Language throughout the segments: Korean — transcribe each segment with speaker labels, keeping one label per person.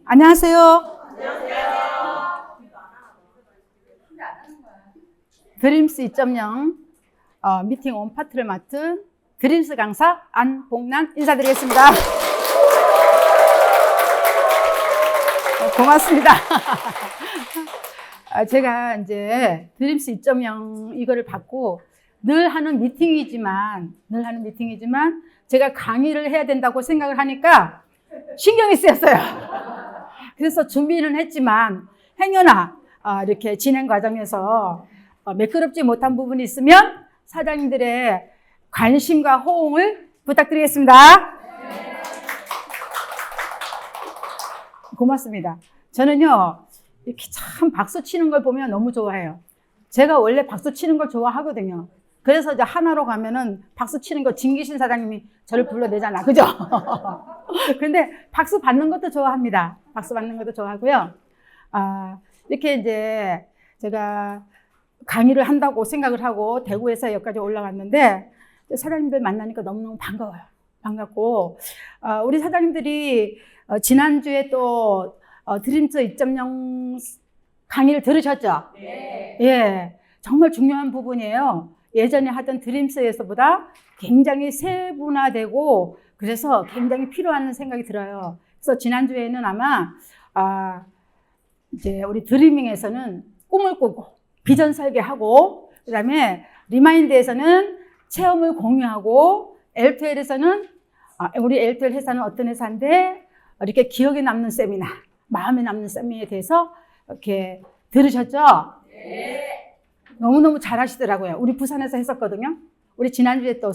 Speaker 1: 안녕하세요. 드림스 2.0 미팅 온 파트를 맡은 드림스 강사 안복란 인사드리겠습니다. 고맙습니다. 제가 이제 드림스 2.0 이거를 받고 늘 하는 미팅이지만 제가 강의를 해야 된다고 생각을 하니까 신경이 쓰였어요. 그래서 준비는 했지만 행여나 이렇게 진행 과정에서 매끄럽지 못한 부분이 있으면 사장님들의 관심과 호응을 부탁드리겠습니다. 고맙습니다. 저는요, 이렇게 참 박수 치는 걸 보면 너무 좋아해요. 제가 원래 박수 치는 걸 좋아하거든요. 그래서 이제 하나로 가면은 박수 치는 거 진기신 사장님이 저를 불러내잖아. 그죠? 그런데 박수 받는 것도 좋아합니다. 박수 받는 것도 좋아하고요. 이렇게 이제 제가 강의를 한다고 생각을 하고 대구에서 여기까지 올라왔는데 사장님들 만나니까 너무너무 반가워요. 반갑고, 우리 사장님들이 지난주에 또 드림스 2.0 강의를 들으셨죠? 네. 예, 정말 중요한 부분이에요. 예전에 하던 드림스에서보다 굉장히 세분화되고 그래서 굉장히 필요한 생각이 들어요. 그래서 지난주에는 아마 이제 우리 드리밍에서는 꿈을 꾸고 비전 설계하고 그다음에 리마인드에서는 체험을 공유하고 L2L에서는 우리 L2L 회사는 어떤 회사인데 이렇게 기억에 남는 세미나, 마음에 남는 세미나에 대해서 이렇게 들으셨죠? 네. 너무너무 잘하시더라고요. 우리 부산에서 했었거든요. 우리 지난주에 또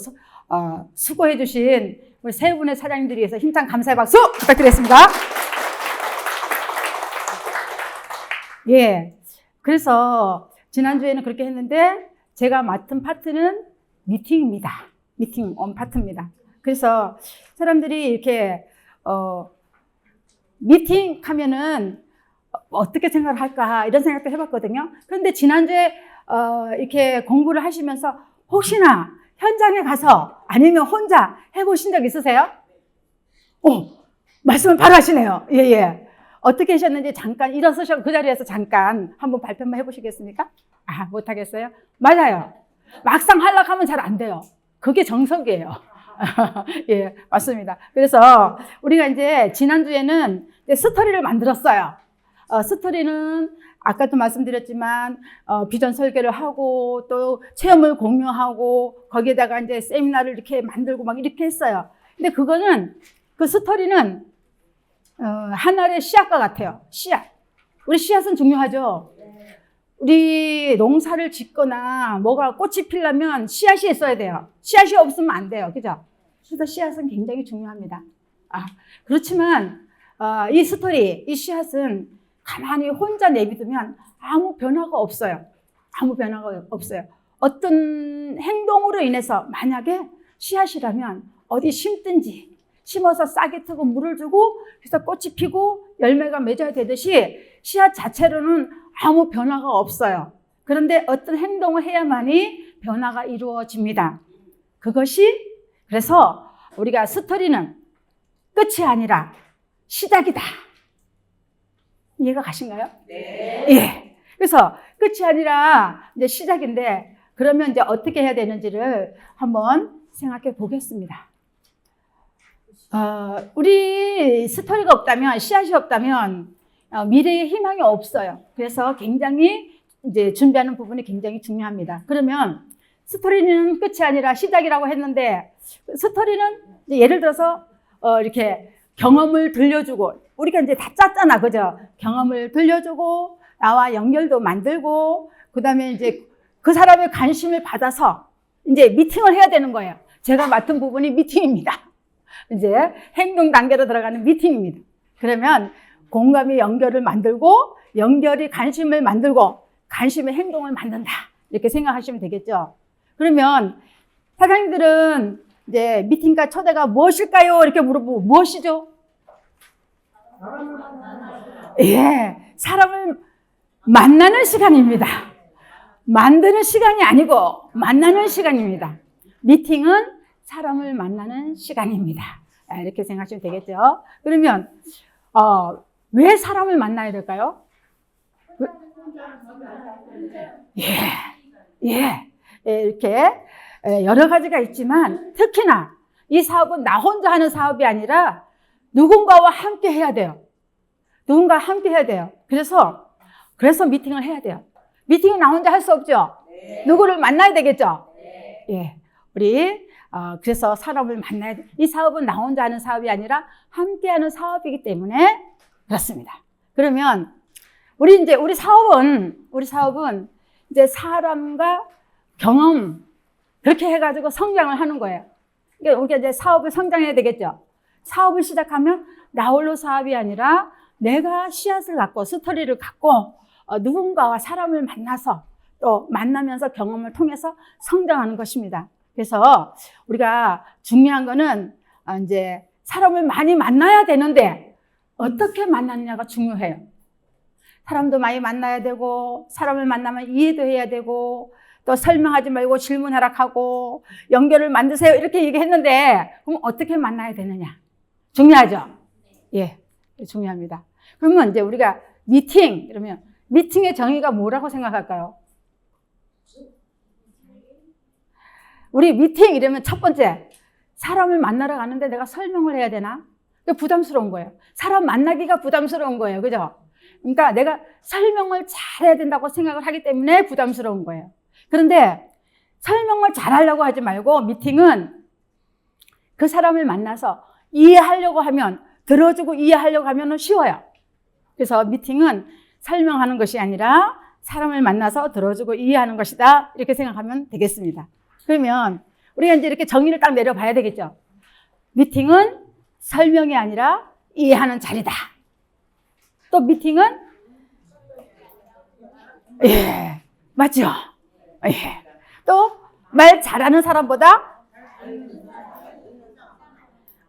Speaker 1: 수고해 주신 우리 세 분의 사장님들이 위해서 힘찬 감사의 박수 부탁드리겠습니다. 예. 그래서 지난주에는 그렇게 했는데 제가 맡은 파트는 미팅입니다. 미팅 온 파트입니다. 그래서 사람들이 이렇게 미팅 하면은 어떻게 생각을 할까 이런 생각도 해봤거든요. 그런데 지난주에 이렇게 공부를 하시면서 혹시나 현장에 가서 아니면 혼자 해보신 적 있으세요? 말씀을 바로 하시네요. 예. 어떻게 하셨는지 잠깐 일어서셔서 그 자리에서 잠깐 한번 발표만 해보시겠습니까? 못하겠어요? 맞아요. 막상 하려고 하면 잘 안 돼요. 그게 정석이에요. 예, 맞습니다. 그래서 우리가 이제 지난주에는 이제 스토리를 만들었어요. 스토리는 아까도 말씀드렸지만 비전 설계를 하고 또 체험을 공유하고 거기에다가 이제 세미나를 이렇게 만들고 막 이렇게 했어요. 근데 그 스토리는 하나의 씨앗과 같아요. 씨앗. 우리 씨앗은 중요하죠. 우리 농사를 짓거나 뭐가 꽃이 피려면 씨앗이 있어야 돼요. 씨앗이 없으면 안 돼요. 그죠? 그래서 씨앗은 굉장히 중요합니다. 그렇지만 이 스토리, 이 씨앗은 가만히 혼자 내비두면 아무 변화가 없어요. 아무 변화가 없어요. 어떤 행동으로 인해서 만약에 씨앗이라면 어디 심든지 심어서 싹이 트고 물을 주고 그래서 꽃이 피고 열매가 맺어야 되듯이 씨앗 자체로는 아무 변화가 없어요. 그런데 어떤 행동을 해야만이 변화가 이루어집니다. 그래서 우리가 스토리는 끝이 아니라 시작이다. 이해가 가신가요? 네. 예. 그래서 끝이 아니라 이제 시작인데 그러면 이제 어떻게 해야 되는지를 한번 생각해 보겠습니다. 우리 스토리가 없다면, 씨앗이 없다면 미래의 희망이 없어요. 그래서 굉장히 이제 준비하는 부분이 굉장히 중요합니다. 그러면 스토리는 끝이 아니라 시작이라고 했는데 스토리는 이제 예를 들어서 이렇게 경험을 들려주고 우리가 이제 다 짰잖아. 그죠? 경험을 들려주고 나와 연결도 만들고 그다음에 이제 그 사람의 관심을 받아서 이제 미팅을 해야 되는 거예요. 제가 맡은 부분이 미팅입니다. 이제 행동 단계로 들어가는 미팅입니다. 그러면 공감이 연결을 만들고 연결이 관심을 만들고 관심의 행동을 만든다. 이렇게 생각하시면 되겠죠. 그러면 사장님들은 이제 미팅과 초대가 무엇일까요? 이렇게 물어보고 무엇이죠? 예, 사람을 만나는 시간입니다. 만드는 시간이 아니고 만나는 시간입니다. 미팅은 사람을 만나는 시간입니다. 이렇게 생각하시면 되겠죠. 그러면 왜 사람을 만나야 될까요? 예, 예, 이렇게 여러 가지가 있지만 특히나 이 사업은 나 혼자 하는 사업이 아니라 누군가와 함께 해야 돼요. 누군가와 함께 해야 돼요. 그래서 미팅을 해야 돼요. 미팅은 나 혼자 할 수 없죠. 누구를 만나야 되겠죠. 예, 우리 그래서 사람을 만나야 돼. 이 사업은 나 혼자 하는 사업이 아니라 함께 하는 사업이기 때문에 그렇습니다. 그러면 우리 사업은 이제 사람과 경험 그렇게 해가지고 성장을 하는 거예요. 그러니까 우리가 이제 사업을 성장해야 되겠죠. 사업을 시작하면 나 홀로 사업이 아니라 내가 씨앗을 갖고 스토리를 갖고 누군가와 사람을 만나서 또 만나면서 경험을 통해서 성장하는 것입니다. 그래서 우리가 중요한 거는 이제 사람을 많이 만나야 되는데 어떻게 만나느냐가 중요해요. 사람도 많이 만나야 되고 사람을 만나면 이해도 해야 되고 또 설명하지 말고 질문하라 하고 연결을 만드세요 이렇게 얘기했는데 그럼 어떻게 만나야 되느냐 중요하죠. 예, 중요합니다. 그러면 이제 우리가 미팅 그러면 미팅의 정의가 뭐라고 생각할까요? 우리 미팅 이러면 첫 번째 사람을 만나러 가는데 내가 설명을 해야 되나? 부담스러운 거예요. 사람 만나기가 부담스러운 거예요. 그죠? 그러니까 내가 설명을 잘해야 된다고 생각을 하기 때문에 부담스러운 거예요. 그런데 설명을 잘하려고 하지 말고 미팅은 그 사람을 만나서 이해하려고 하면 들어주고 이해하려고 하면 쉬워요. 그래서 미팅은 설명하는 것이 아니라 사람을 만나서 들어주고 이해하는 것이다. 이렇게 생각하면 되겠습니다. 그러면 우리가 이제 이렇게 정의를 딱 내려봐야 되겠죠. 미팅은 설명이 아니라 이해하는 자리다. 또 미팅은 예, 맞죠? 예. 또 말 잘하는 사람보다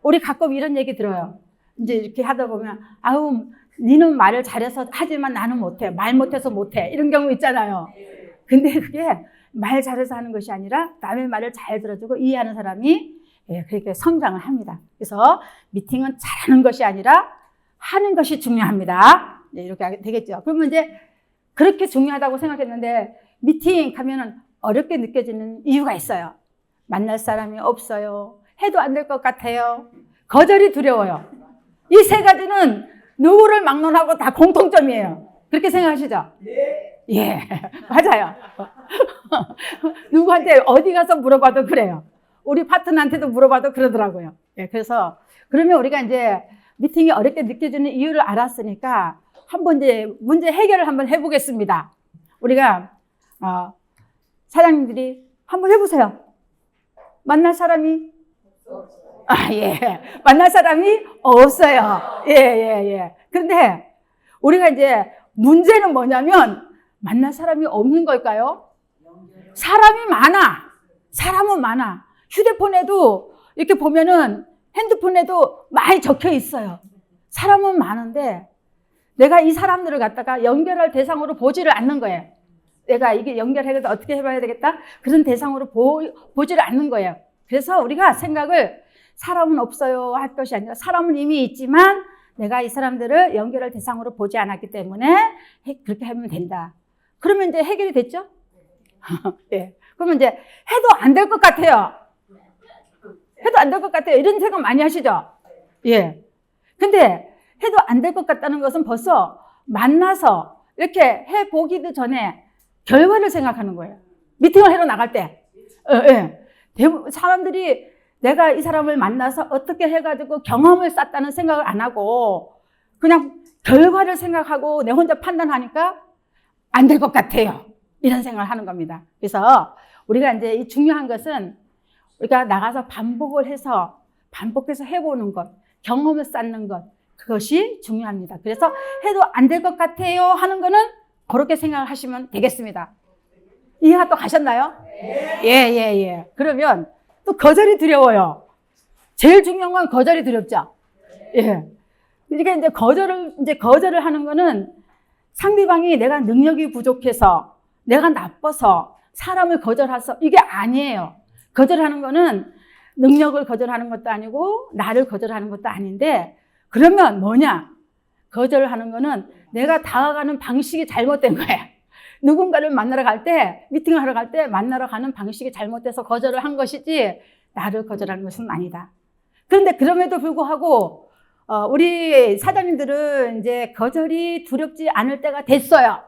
Speaker 1: 우리 가끔 이런 얘기 들어요. 이제 이렇게 하다 보면 아우 니는 말을 잘해서 하지만 나는 못해. 말 못해서 못해. 이런 경우 있잖아요. 근데 그게 말 잘해서 하는 것이 아니라 남의 말을 잘 들어주고 이해하는 사람이 그렇게 성장을 합니다. 그래서 미팅은 잘하는 것이 아니라 하는 것이 중요합니다. 이렇게 되겠죠. 그러면 이제 그렇게 중요하다고 생각했는데 미팅 가면은 어렵게 느껴지는 이유가 있어요. 만날 사람이 없어요. 해도 안 될 것 같아요. 거절이 두려워요. 이 세 가지는 누구를 막론하고 다 공통점이에요. 그렇게 생각하시죠? 네. 예, 맞아요. 누구한테 어디 가서 물어봐도 그래요. 우리 파트너한테도 물어봐도 그러더라고요. 예, 그래서 그러면 우리가 이제 미팅이 어렵게 느껴지는 이유를 알았으니까 한번 이제 문제 해결을 한번 해보겠습니다. 우리가 사장님들이 한번 해보세요. 만날 사람이 예, 만날 사람이 없어요. 예. 그런데 우리가 이제 문제는 뭐냐면 만날 사람이 없는 걸까요? 사람이 많아. 사람은 많아. 휴대폰에도 이렇게 보면은 핸드폰에도 많이 적혀 있어요. 사람은 많은데 내가 이 사람들을 갖다가 연결할 대상으로 보지를 않는 거예요. 내가 이게 연결해서 어떻게 해봐야 되겠다? 그런 대상으로 보지를 않는 거예요. 그래서 우리가 생각을 사람은 없어요 할 것이 아니라 사람은 이미 있지만 내가 이 사람들을 연결할 대상으로 보지 않았기 때문에 그렇게 하면 된다. 그러면 이제 해결이 됐죠? 예. 그러면 이제 해도 안 될 것 같아요. 해도 안 될 것 같아요. 이런 생각 많이 하시죠? 예. 근데 해도 안 될 것 같다는 것은 벌써 만나서 이렇게 해보기도 전에 결과를 생각하는 거예요. 미팅을 하러 나갈 때. 예. 사람들이 내가 이 사람을 만나서 어떻게 해가지고 경험을 쌓았다는 생각을 안 하고 그냥 결과를 생각하고 내 혼자 판단하니까 안 될 것 같아요. 이런 생각을 하는 겁니다. 그래서 우리가 이제 이 중요한 것은 우리가 나가서 반복해서 해보는 것, 경험을 쌓는 것, 그것이 중요합니다. 그래서 해도 안 될 것 같아요 하는 거는 그렇게 생각을 하시면 되겠습니다. 이해가 또 가셨나요? 예. 그러면 또 거절이 두려워요. 제일 중요한 건 거절이 두렵죠. 예. 그러니까 이제 거절을 하는 거는 상대방이 내가 능력이 부족해서, 내가 나빠서 사람을 거절해서 이게 아니에요. 거절하는 거는 능력을 거절하는 것도 아니고 나를 거절하는 것도 아닌데 그러면 뭐냐? 거절하는 거는 내가 다가가는 방식이 잘못된 거야. 누군가를 만나러 갈 때, 미팅을 하러 갈 때 만나러 가는 방식이 잘못돼서 거절을 한 것이지 나를 거절하는 것은 아니다. 그런데 그럼에도 불구하고 우리 사장님들은 이제 거절이 두렵지 않을 때가 됐어요.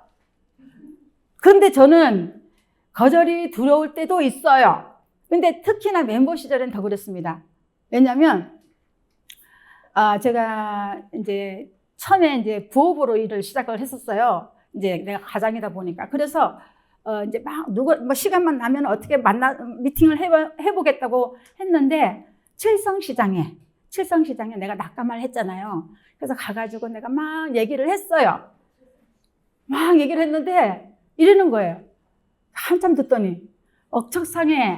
Speaker 1: 그런데 저는 거절이 두려울 때도 있어요. 근데 특히나 멤버 시절엔 더 그랬습니다. 왜냐면 제가 이제 처음에 이제 부업으로 일을 시작을 했었어요. 이제 내가 가장이다 보니까. 그래서 이제 막 뭐 시간만 나면 어떻게 미팅을 해보겠다고 했는데 칠성시장에 내가 낙감을 했잖아요. 그래서 가가지고 내가 막 얘기를 했어요. 막 얘기를 했는데 이러는 거예요. 한참 듣더니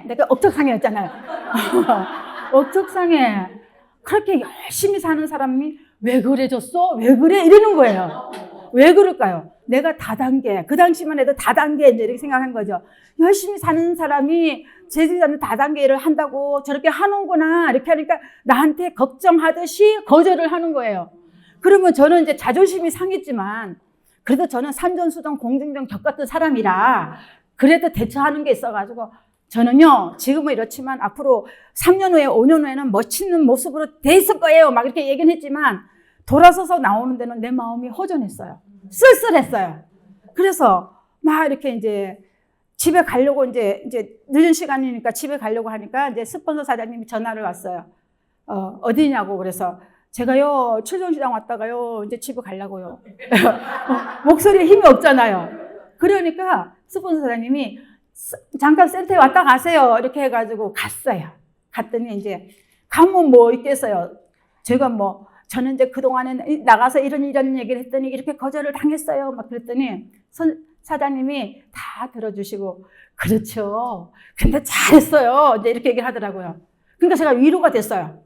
Speaker 1: 내가 억척상해였잖아요. 억척상해. 그렇게 열심히 사는 사람이 왜 그래졌어? 왜 그래? 이러는 거예요. 왜 그럴까요? 내가 다단계, 그 당시만 해도 다단계 이렇게 생각한 거죠. 열심히 사는 사람이 제자는 다단계 일을 한다고 저렇게 하는구나 이렇게 하니까 나한테 걱정하듯이 거절을 하는 거예요. 그러면 저는 이제 자존심이 상했지만 그래도 저는 산전수전 공중전 겪었던 사람이라 그래도 대처하는 게 있어가지고 저는요 지금은 이렇지만 앞으로 3년 후에 5년 후에는 멋있는 모습으로 돼 있을 거예요 막 이렇게 얘기는 했지만 돌아서서 나오는 데는 내 마음이 허전했어요. 쓸쓸했어요. 그래서 막 이렇게 이제 집에 가려고 이제 늦은 시간이니까 집에 가려고 하니까 이제 스폰서 사장님이 전화를 왔어요. 어디냐고. 그래서 제가요 칠성시장 왔다가요 이제 집에 가려고요. 목소리에 힘이 없잖아요. 그러니까 스폰서 사장님이 잠깐 센터에 왔다 가세요 이렇게 해가지고 갔어요. 갔더니 이제 가면 뭐 있겠어요. 제가 저는 이제 그동안에 나가서 이런 얘기를 했더니 이렇게 거절을 당했어요. 막 그랬더니 사장님이 다 들어주시고, 그렇죠. 근데 잘했어요. 이제 이렇게 얘기를 하더라고요. 그러니까 제가 위로가 됐어요.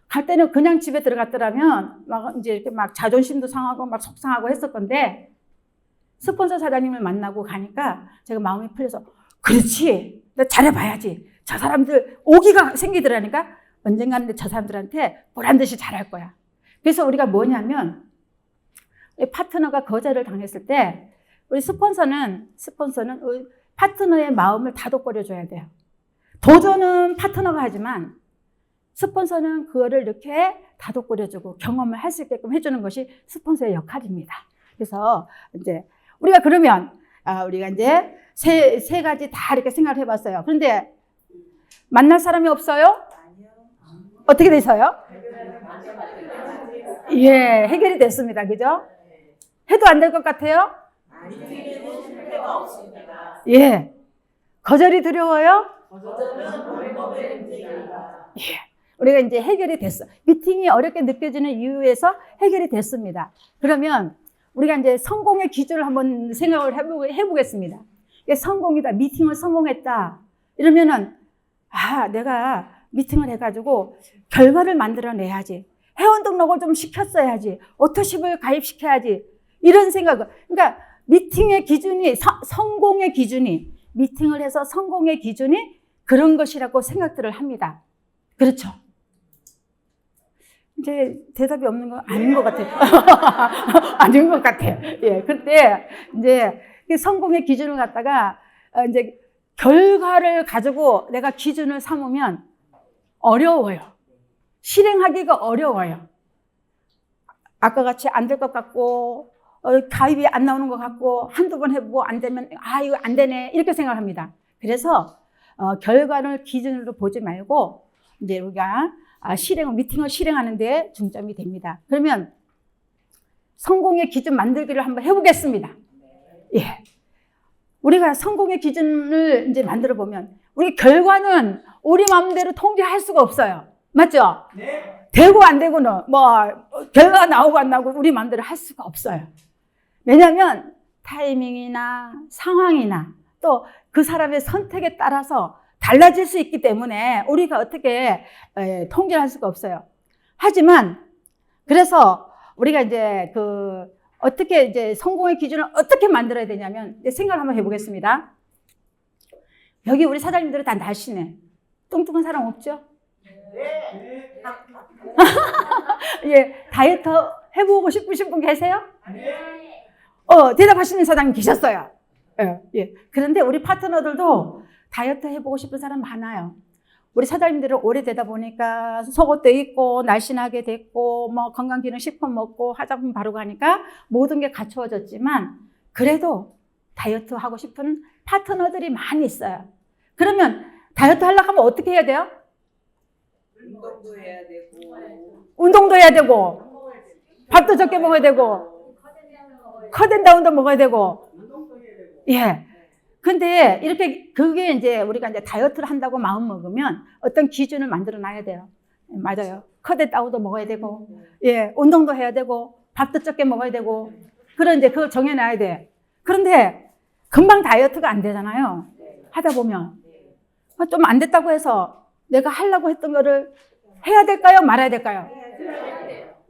Speaker 1: 갈 때는 그냥 집에 들어갔더라면 막 이제 이렇게 막 자존심도 상하고 막 속상하고 했을 건데, 스폰서 사장님을 만나고 가니까 제가 마음이 풀려서, 그렇지. 나 잘해봐야지. 저 사람들 오기가 생기더라니까 언젠가는 저 사람들한테 보란 듯이 잘할 거야. 그래서 우리가 뭐냐면 파트너가 거절을 당했을 때 우리 스폰서는 파트너의 마음을 다독거려 줘야 돼요. 도전은 파트너가 하지만 스폰서는 그거를 이렇게 다독거려 주고 경험을 할 수 있게끔 해주는 것이 스폰서의 역할입니다. 그래서 이제 우리가 그러면 우리가 이제 세 가지 다 이렇게 생각을 해봤어요. 그런데 만날 사람이 없어요? 어떻게 돼서요? 예, 해결이 됐습니다. 그죠? 해도 안 될 것 같아요? 예. 거절이 두려워요? 예. 우리가 이제 해결이 됐어. 미팅이 어렵게 느껴지는 이유에서 해결이 됐습니다. 그러면 우리가 이제 성공의 기준을 한번 생각을 해보겠습니다. 이게 성공이다. 미팅을 성공했다. 이러면은, 내가 미팅을 해가지고 결과를 만들어내야지. 회원 등록을 좀 시켰어야지. 오토십을 가입시켜야지. 이런 생각. 그러니까 미팅의 기준이, 성공의 기준이, 미팅을 해서 성공의 기준이 그런 것이라고 생각들을 합니다. 그렇죠? 이제 대답이 없는 건 아닌 것 같아요. 아닌 것 같아요. 예. 그때 이제 성공의 기준을 갖다가 이제 결과를 가지고 내가 기준을 삼으면 어려워요. 실행하기가 어려워요. 아까 같이 안 될 것 같고, 가입이 안 나오는 것 같고, 한두 번 해보고 안 되면, 이거 안 되네. 이렇게 생각합니다. 그래서, 결과를 기준으로 보지 말고, 이제 우리가 미팅을 실행하는 데 중점이 됩니다. 그러면, 성공의 기준 만들기를 한번 해보겠습니다. 예. 우리가 성공의 기준을 이제 만들어 보면, 우리 결과는 우리 마음대로 통제할 수가 없어요. 맞죠? 네. 되고 안 되고는 결과가 나오고 안 나오고 우리 마음대로 할 수가 없어요. 왜냐하면 타이밍이나 상황이나 또 그 사람의 선택에 따라서 달라질 수 있기 때문에 우리가 어떻게 통제를 할 수가 없어요. 하지만 그래서 우리가 이제 어떻게 이제 성공의 기준을 어떻게 만들어야 되냐면 이제 생각을 한번 해보겠습니다. 여기 우리 사장님들은 다 날씬해. 뚱뚱한 사람 없죠? 네. 예, 다이어트 해보고 싶으신 분 계세요? 대답하시는 사장님 계셨어요. 예. 그런데 우리 파트너들도 다이어트 해보고 싶은 사람 많아요. 우리 사장님들은 오래되다 보니까 속옷도 입고 날씬하게 됐고 뭐 건강기능식품 먹고 화장품 바르고 하니까 모든 게 갖추어졌지만 그래도 다이어트 하고 싶은 파트너들이 많이 있어요. 그러면 다이어트 하려고 하면 어떻게 해야 돼요? 운동도 해야 되고 밥도 적게 먹어야 되고 컷앤다운도 먹어야 되고 예. 근데 이렇게 그게 이제 우리가 이제 다이어트를 한다고 마음 먹으면 어떤 기준을 만들어 놔야 돼요. 맞아요. 컷앤다운도 먹어야 되고 예, 운동도 해야 되고 밥도 적게 먹어야 되고 그런 이제 그걸 정해 놔야 돼. 그런데 금방 다이어트가 안 되잖아요. 하다 보면 좀 안 됐다고 해서 내가 하려고 했던 거를 해야 될까요? 말아야 될까요?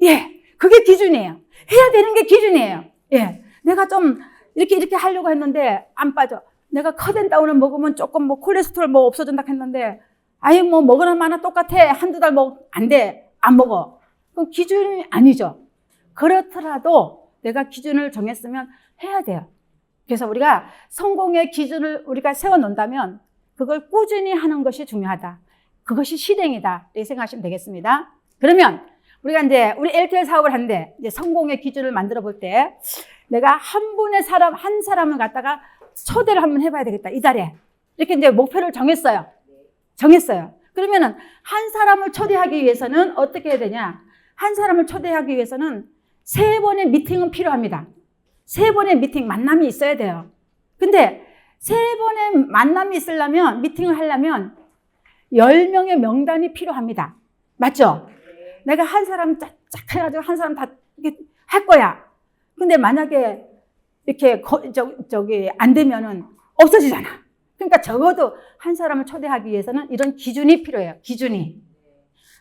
Speaker 1: 예. 그게 기준이에요. 해야 되는 게 기준이에요. 예. 내가 좀 이렇게 하려고 했는데 안 빠져. 내가 컷앤다운을 먹으면 조금 뭐 콜레스테롤 뭐 없어진다 했는데 아예 뭐 먹으나 마나 똑같아. 한두 달 안 돼. 안 먹어. 그럼 기준이 아니죠. 그렇더라도 내가 기준을 정했으면 해야 돼요. 그래서 우리가 성공의 기준을 우리가 세워놓는다면 그걸 꾸준히 하는 것이 중요하다. 그것이 실행이다. 이렇게 생각하시면 되겠습니다. 그러면 우리가 이제 우리 LTL 사업을 하는데 이제 성공의 기준을 만들어 볼 때 내가 한 사람을 갖다가 초대를 한번 해봐야 되겠다. 이 달에. 이렇게 이제 목표를 정했어요. 그러면은 한 사람을 초대하기 위해서는 어떻게 해야 되냐? 한 사람을 초대하기 위해서는 3번의 미팅은 필요합니다. 3번의 미팅, 만남이 있어야 돼요. 근데 3번의 만남이 있으려면, 미팅을 하려면 10명의 명단이 필요합니다. 맞죠? 내가 한 사람 쫙 해가지고 한 사람 다 할 거야. 근데 만약에 이렇게 안 되면은 없어지잖아. 그러니까 적어도 한 사람을 초대하기 위해서는 이런 기준이 필요해요. 기준이.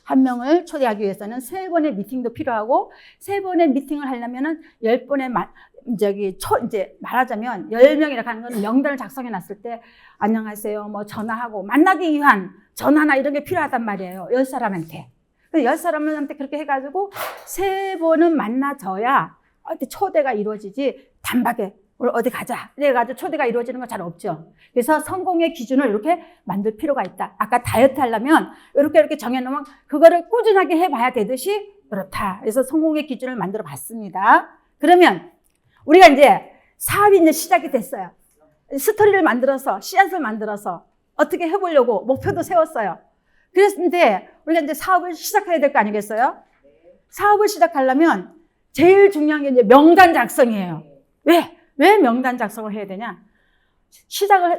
Speaker 1: 한 명을 초대하기 위해서는 3번의 미팅도 필요하고 3번의 미팅을 하려면은 10번의 이제 말하자면 10명이라고 하는 건 명단을 작성해 놨을 때 안녕하세요. 뭐 전화하고 만나기 위한 전화나 이런 게 필요하단 말이에요. 10사람한테. 10사람한테 그렇게 해가지고 3번은 만나줘야 초대가 이루어지지 단박에 오늘 어디 가자 이래가지고 초대가 이루어지는 건 잘 없죠. 그래서 성공의 기준을 이렇게 만들 필요가 있다. 아까 다이어트 하려면 이렇게 정해놓으면 그거를 꾸준하게 해봐야 되듯이 그렇다. 그래서 성공의 기준을 만들어 봤습니다. 그러면 우리가 이제 사업이 이제 시작이 됐어요. 스토리를 만들어서 씨앗을 만들어서 어떻게 해보려고 목표도 세웠어요. 그랬는데 우리가 이제 사업을 시작해야 될 거 아니겠어요? 사업을 시작하려면 제일 중요한 게 이제 명단 작성이에요. 왜 명단 작성을 해야 되냐?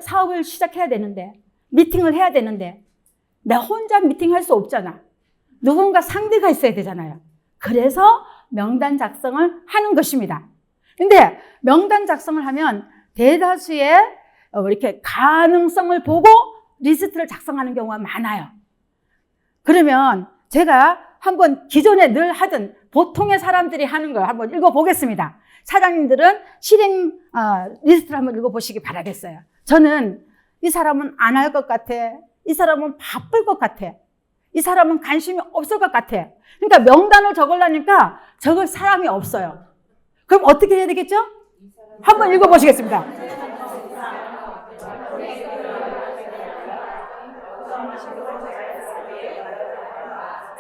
Speaker 1: 사업을 시작해야 되는데, 미팅을 해야 되는데, 나 혼자 미팅할 수 없잖아. 누군가 상대가 있어야 되잖아요. 그래서 명단 작성을 하는 것입니다. 근데 명단 작성을 하면 대다수의 이렇게 가능성을 보고 리스트를 작성하는 경우가 많아요. 그러면 제가 한번 기존에 늘 하던 보통의 사람들이 하는 걸 한번 읽어보겠습니다. 사장님들은 실행 리스트를 한번 읽어보시기 바라겠어요. 저는 이 사람은 안 할 것 같아. 이 사람은 바쁠 것 같아. 이 사람은 관심이 없을 것 같아. 그러니까 명단을 적으려니까 적을 사람이 없어요. 그럼 어떻게 해야 되겠죠? 한번 읽어보시겠습니다.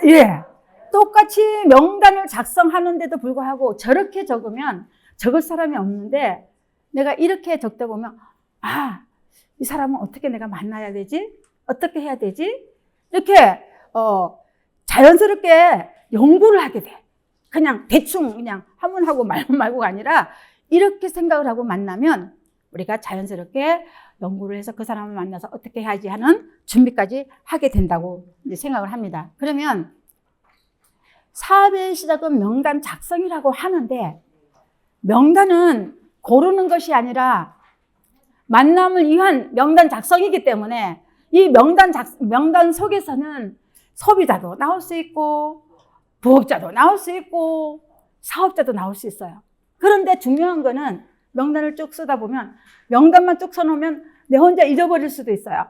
Speaker 1: 예. 똑같이 명단을 작성하는데도 불구하고 저렇게 적으면 적을 사람이 없는데 내가 이렇게 적다 보면 이 사람은 어떻게 내가 만나야 되지? 어떻게 해야 되지? 이렇게 자연스럽게 연구를 하게 돼. 그냥 대충 그냥 한번 하고 말고가 아니라 이렇게 생각을 하고 만나면 우리가 자연스럽게 연구를 해서 그 사람을 만나서 어떻게 해야지 하는 준비까지 하게 된다고 이제 생각을 합니다. 그러면 사업의 시작은 명단 작성이라고 하는데 명단은 고르는 것이 아니라 만남을 위한 명단 작성이기 때문에 이 명단 속에서는 소비자도 나올 수 있고 부업자도 나올 수 있고 사업자도 나올 수 있어요. 그런데 중요한 거는 명단을 쭉 쓰다 보면 명단만 쭉 써놓으면 내 혼자 잊어버릴 수도 있어요.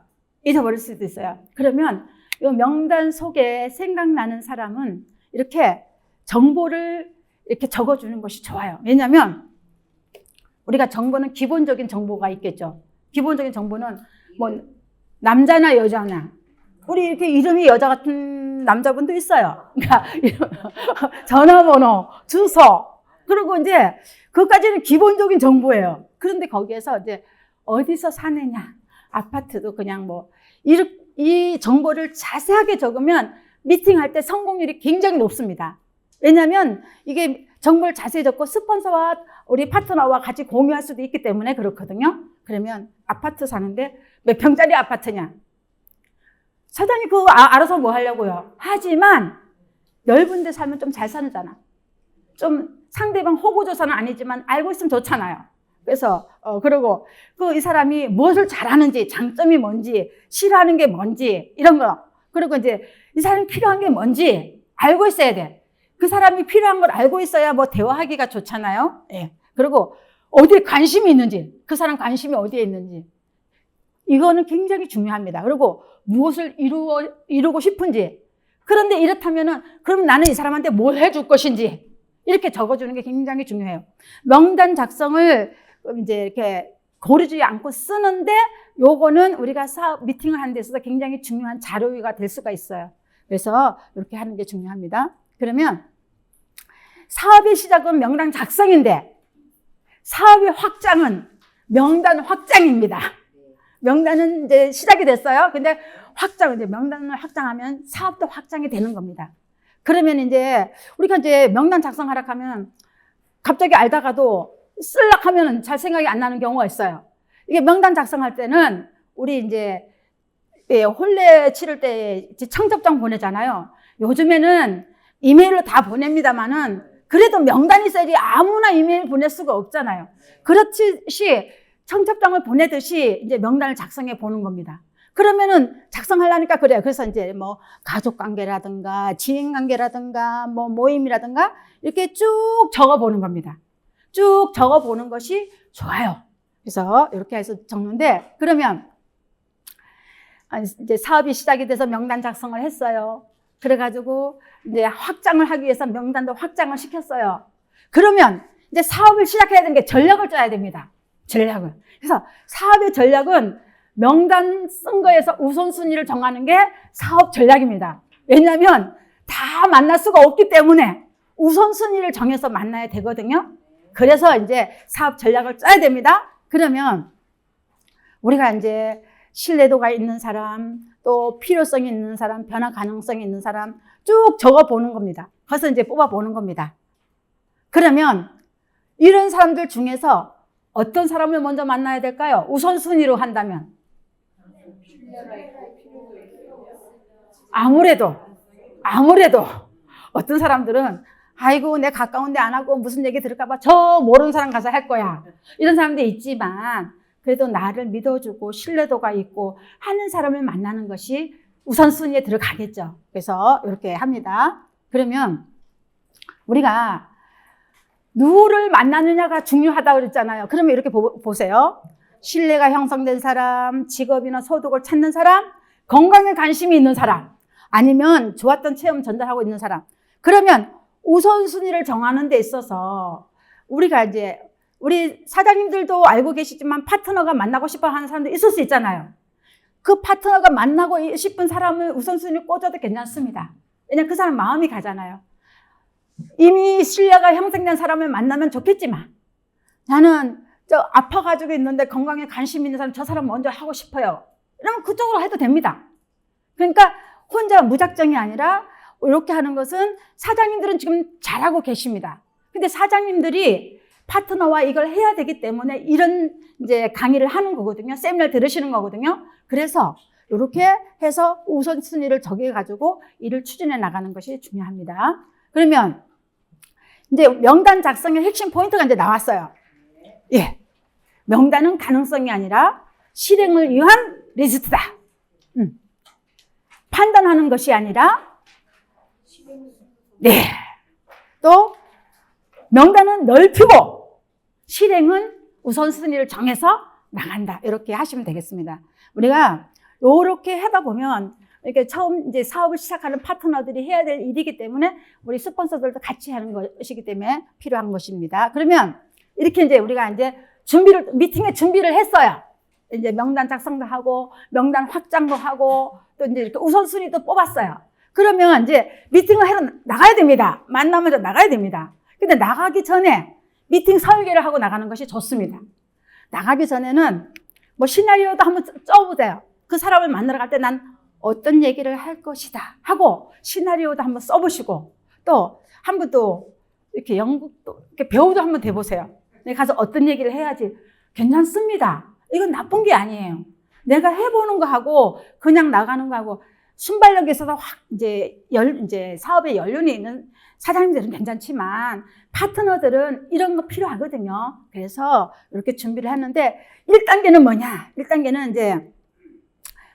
Speaker 1: 그러면 이 명단 속에 생각나는 사람은 이렇게 정보를 이렇게 적어주는 것이 좋아요. 왜냐하면 우리가 정보는 기본적인 정보가 있겠죠. 기본적인 정보는 뭐 남자나 여자나 우리 이렇게 이름이 여자 같은 남자분도 있어요. 그러니까 전화번호, 주소, 그리고 이제 그것까지는 기본적인 정보예요. 그런데 거기에서 이제 어디서 사느냐, 아파트도 그냥 뭐 이 정보를 자세하게 적으면 미팅할 때 성공률이 굉장히 높습니다. 왜냐하면 이게 정보를 자세히 적고 스폰서와 우리 파트너와 같이 공유할 수도 있기 때문에 그렇거든요. 그러면 아파트 사는데 몇 평짜리 아파트냐? 사장님 그거 알아서 뭐 하려고요? 하지만 넓은 데 살면 좀 잘 사는잖아. 좀 상대방 호구조사는 아니지만 알고 있으면 좋잖아요. 그래서 그리고 이 사람이 무엇을 잘하는지, 장점이 뭔지, 싫어하는 게 뭔지 이런 거. 그리고 이제 이 사람이 필요한 게 뭔지 알고 있어야 돼. 그 사람이 필요한 걸 알고 있어야 뭐 대화하기가 좋잖아요. 예. 그리고 어디에 관심이 있는지, 그 사람 관심이 어디에 있는지. 이거는 굉장히 중요합니다. 그리고 무엇을 이루고 싶은지. 그런데 이렇다면은 그럼 나는 이 사람한테 뭘 해줄 것인지 이렇게 적어주는 게 굉장히 중요해요. 명단 작성을 이제 이렇게 고르지 않고 쓰는데 요거는 우리가 사업 미팅을 하는 데 있어서 굉장히 중요한 자료가 될 수가 있어요. 그래서 이렇게 하는 게 중요합니다. 그러면 사업의 시작은 명단 작성인데 사업의 확장은 명단 확장입니다. 명단은 이제 시작이 됐어요. 근데 이제 명단을 확장하면 사업도 확장이 되는 겁니다. 그러면 이제 우리가 이제 명단 작성하라 하면 갑자기 알다가도 쓸락 하면은 잘 생각이 안 나는 경우가 있어요. 이게 명단 작성할 때는 우리 이제 혼례 치를 때 청첩장 보내잖아요. 요즘에는 이메일로 다 보냅니다만은 그래도 명단이 있어야지 아무나 이메일 보낼 수가 없잖아요. 그렇듯이 청첩장을 보내듯이 이제 명단을 작성해 보는 겁니다. 그러면은 작성하려니까 그래요. 그래서 이제 뭐 가족 관계라든가 지인 관계라든가 뭐 모임이라든가 이렇게 쭉 적어 보는 겁니다. 쭉 적어 보는 것이 좋아요. 그래서 이렇게 해서 적는데 그러면 이제 사업이 시작이 돼서 명단 작성을 했어요. 그래가지고 이제 확장을 하기 위해서 명단도 확장을 시켰어요. 그러면 이제 사업을 시작해야 되는 게 전략을 짜야 됩니다. 전략을. 그래서 사업의 전략은 명단 쓴 거에서 우선순위를 정하는 게 사업 전략입니다. 왜냐하면 다 만날 수가 없기 때문에 우선순위를 정해서 만나야 되거든요. 그래서 이제 사업 전략을 짜야 됩니다. 그러면 우리가 이제 신뢰도가 있는 사람, 또 필요성이 있는 사람, 변화 가능성이 있는 사람 쭉 적어 보는 겁니다. 그래서 이제 뽑아 보는 겁니다. 그러면 이런 사람들 중에서 어떤 사람을 먼저 만나야 될까요? 우선순위로 한다면 아무래도 어떤 사람들은 아이고 내 가까운 데 안 하고 무슨 얘기 들을까 봐 저 모르는 사람 가서 할 거야. 이런 사람도 있지만 그래도 나를 믿어주고 신뢰도가 있고 하는 사람을 만나는 것이 우선순위에 들어가겠죠. 그래서 이렇게 합니다. 그러면 우리가 누구를 만나느냐가 중요하다고 그랬잖아요. 그러면 이렇게 보세요. 신뢰가 형성된 사람, 직업이나 소득을 찾는 사람, 건강에 관심이 있는 사람, 아니면 좋았던 체험 전달하고 있는 사람. 그러면 우선순위를 정하는 데 있어서 우리가 이제 우리 사장님들도 알고 계시지만 파트너가 만나고 싶어 하는 사람도 있을 수 있잖아요. 그 파트너가 만나고 싶은 사람을 우선순위 꽂아도 괜찮습니다. 왜냐면 그 사람 마음이 가잖아요. 이미 신뢰가 형성된 사람을 만나면 좋겠지만 나는 아파가지고 있는데 건강에 관심 있는 사람 저 사람 먼저 하고 싶어요. 이러면 그쪽으로 해도 됩니다. 그러니까 혼자 무작정이 아니라 이렇게 하는 것은 사장님들은 지금 잘하고 계십니다. 근데 사장님들이 파트너와 이걸 해야 되기 때문에 이런 이제 강의를 하는 거거든요. 세미나를 들으시는 거거든요. 그래서 이렇게 해서 우선순위를 정해가지고 일을 추진해 나가는 것이 중요합니다. 그러면 이제 명단 작성의 핵심 포인트가 이제 나왔어요. 예. 명단은 가능성이 아니라 실행을 위한 리스트다. 판단하는 것이 아니라 네. 또 명단은 넓히고 실행은 우선순위를 정해서 나간다. 이렇게 하시면 되겠습니다. 우리가 이렇게 하다 보면 이렇게 처음 이제 사업을 시작하는 파트너들이 해야 될 일이기 때문에 우리 스폰서들도 같이 하는 것이기 때문에 필요한 것입니다. 그러면 이렇게 이제 우리가 이제 미팅의 준비를 했어요. 이제 명단 작성도 하고, 명단 확장도 하고, 또 이제 이렇게 우선순위도 뽑았어요. 그러면 이제 미팅을 하러 나가야 됩니다. 만나면서 나가야 됩니다. 근데 나가기 전에 미팅 설계를 하고 나가는 것이 좋습니다. 나가기 전에는 뭐 시나리오도 한번 써보세요. 그 사람을 만나러 갈 때 난 어떤 얘기를 할 것이다 하고 시나리오도 한번 써보시고 또 한 번 또 이렇게 연극도 이렇게 배우도 한번 돼보세요. 내가 가서 어떤 얘기를 해야지 괜찮습니다. 이건 나쁜 게 아니에요. 내가 해보는 거 하고 그냥 나가는 거 하고 순발력에 있어서 확 이제 사업에 연륜이 있는 사장님들은 괜찮지만 파트너들은 이런 거 필요하거든요. 그래서 이렇게 준비를 하는데 1단계는 뭐냐? 1단계는 이제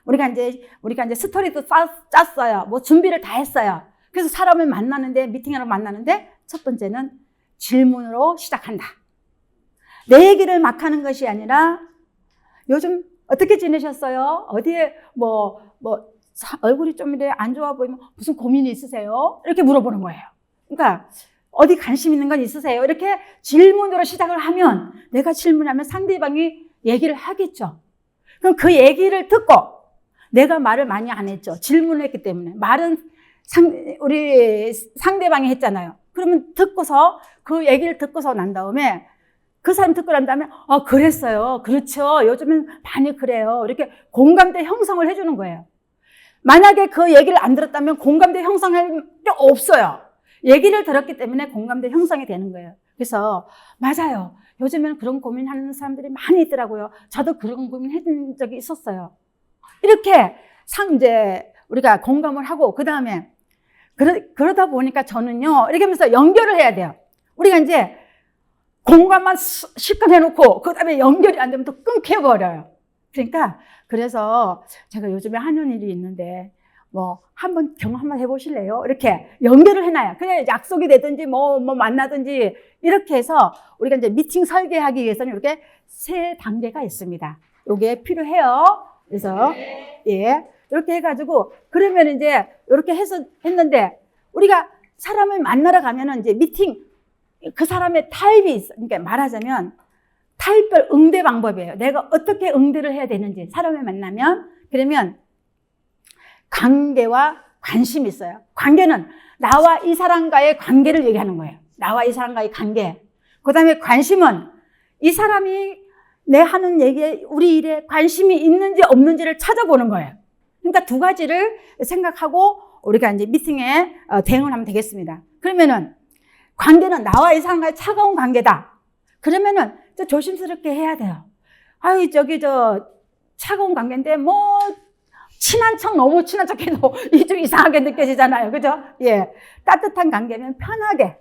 Speaker 1: 우리가 이제 스토리도 짰어요. 뭐 준비를 다 했어요. 그래서 사람을 만나는데 미팅하러 만나는데 첫 번째는 질문으로 시작한다. 내 얘기를 막 하는 것이 아니라 요즘 어떻게 지내셨어요? 어디에 얼굴이 좀 이래 안 좋아 보이면 무슨 고민이 있으세요? 이렇게 물어보는 거예요. 그러니까 어디 관심 있는 건 있으세요? 이렇게 질문으로 시작을 하면 내가 질문하면 상대방이 얘기를 하겠죠. 그럼 그 얘기를 듣고 내가 말을 많이 안 했죠. 질문을 했기 때문에. 말은 우리 상대방이 했잖아요. 그러면 그 얘기를 듣고서 난 다음에 그 사람 듣고 난 다음에 그랬어요. 그렇죠. 요즘은 많이 그래요. 이렇게 공감대 형성을 해주는 거예요. 만약에 그 얘기를 안 들었다면 공감대 형성할 게 없어요. 얘기를 들었기 때문에 공감대 형성이 되는 거예요. 그래서 맞아요. 요즘에는 그런 고민하는 사람들이 많이 있더라고요. 저도 그런 고민해준 적이 있었어요. 이렇게 이제 우리가 공감을 하고 그 다음에 그러다 보니까 저는요 이렇게 하면서 연결을 해야 돼요. 우리가 이제 공감만 실컷 해놓고 그 다음에 연결이 안 되면 또 끊겨버려요. 그러니까 그래서 제가 요즘에 하는 일이 있는데 뭐 한번 경험 해보실래요? 이렇게 연결을 해놔요. 그냥 약속이 되든지 뭐 만나든지 이렇게 해서 우리가 이제 미팅 설계하기 위해서는 이렇게 3단계가 있습니다. 이게 필요해요. 그래서 예 이렇게 해가지고 그러면 이제 이렇게 했는데 우리가 사람을 만나러 가면은 이제 미팅 그 사람의 타입이 있어. 그러니까 말하자면 타입별 응대 방법이에요. 내가 어떻게 응대를 해야 되는지 사람을 만나면 그러면 관계와 관심이 있어요. 관계는 나와 이 사람과의 관계를 얘기하는 거예요. 나와 이 사람과의 관계. 그 다음에 관심은 이 사람이 내 하는 얘기에 우리 일에 관심이 있는지 없는지를 찾아보는 거예요. 그러니까 2가지를 생각하고 우리가 이제 미팅에 대응을 하면 되겠습니다. 그러면은 관계는 나와 이 사람과의 차가운 관계다. 그러면은 좀 조심스럽게 해야 돼요. 차가운 관계인데 친한 척 너무 친한 척 해도 좀 이상하게 느껴지잖아요. 그죠? 예. 따뜻한 관계면 편하게.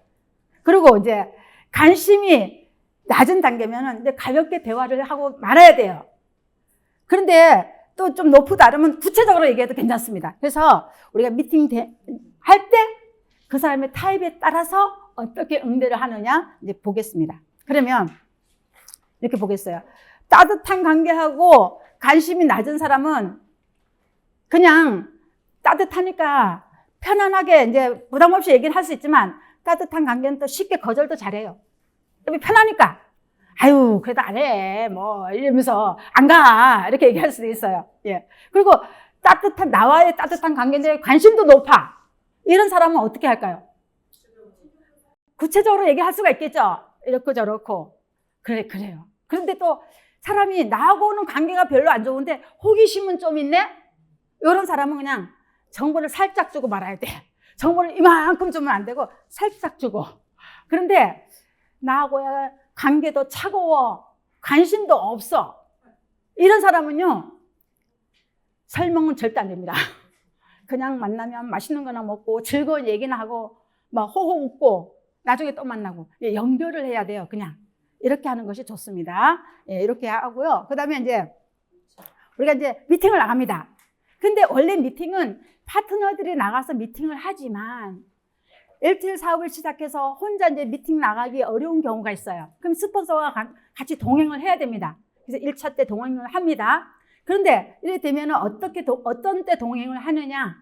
Speaker 1: 그리고 이제 관심이 낮은 단계면은 이제 가볍게 대화를 하고 말아야 돼요. 그런데 또 좀 높다 그러면 구체적으로 얘기해도 괜찮습니다. 그래서 우리가 미팅 할 때 그 사람의 타입에 따라서 어떻게 응대를 하느냐 이제 보겠습니다. 그러면 이렇게 보겠어요. 따뜻한 관계하고 관심이 낮은 사람은 그냥 따뜻하니까 편안하게 이제 부담 없이 얘기를 할 수 있지만 따뜻한 관계는 또 쉽게 거절도 잘해요. 편하니까 아유 그래도 안 해 이러면서 안 가 이렇게 얘기할 수도 있어요. 예. 그리고 나와의 따뜻한 관계인데 관심도 높아. 이런 사람은 어떻게 할까요? 구체적으로 얘기할 수가 있겠죠. 이렇고 저렇고 그래요. 그런데 또 사람이 나하고는 관계가 별로 안 좋은데 호기심은 좀 있네. 이런 사람은 그냥 정보를 살짝 주고 말아야 돼. 정보를 이만큼 주면 안 되고 살짝 주고. 그런데 나하고의 관계도 차가워. 관심도 없어. 이런 사람은요. 설명은 절대 안 됩니다. 그냥 만나면 맛있는 거나 먹고 즐거운 얘기나 하고 호호 웃고 나중에 또 만나고 연결을 해야 돼요. 그냥 이렇게 하는 것이 좋습니다. 예, 이렇게 하고요. 그 다음에 이제 우리가 이제 미팅을 나갑니다. 근데 원래 미팅은 파트너들이 나가서 미팅을 하지만 1대1 사업을 시작해서 혼자 이제 미팅 나가기 어려운 경우가 있어요. 그럼 스폰서와 같이 동행을 해야 됩니다. 그래서 1차 때 동행을 합니다. 그런데 이렇게 되면 어떤 때 동행을 하느냐?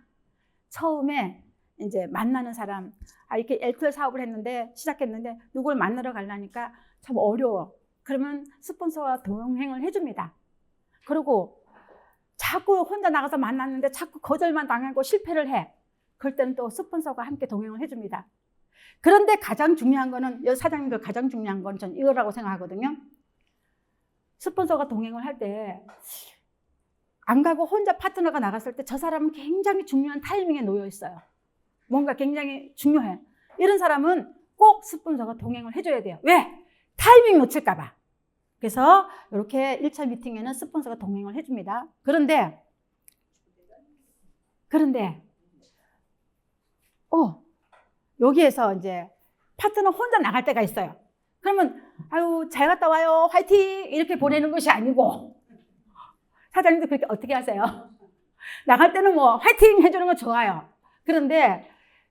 Speaker 1: 처음에 이제 만나는 사람, 이렇게 L2L 사업을 시작했는데 누굴 만나러 가려니까 참 어려워. 그러면 스폰서가 동행을 해줍니다. 그리고 자꾸 혼자 나가서 만났는데 자꾸 거절만 당하고 실패를 해. 그럴 때는 또 스폰서가 함께 동행을 해줍니다. 그런데 가장 중요한 거는, 사장님들 가장 중요한 건 전 이거라고 생각하거든요. 스폰서가 동행을 할 때 안 가고 혼자 파트너가 나갔을 때 저 사람은 굉장히 중요한 타이밍에 놓여 있어요. 뭔가 굉장히 중요해. 이런 사람은 꼭 스폰서가 동행을 해줘야 돼요. 왜? 타이밍 놓칠까 봐. 그래서 이렇게 1차 미팅에는 스폰서가 동행을 해줍니다. 그런데 여기에서 이제 파트너 혼자 나갈 때가 있어요. 그러면 아유 잘 갔다 와요 화이팅 이렇게 보내는 것이 아니고, 사장님도 그렇게 어떻게 하세요? 나갈 때는 뭐 화이팅 해주는 거 좋아요. 그런데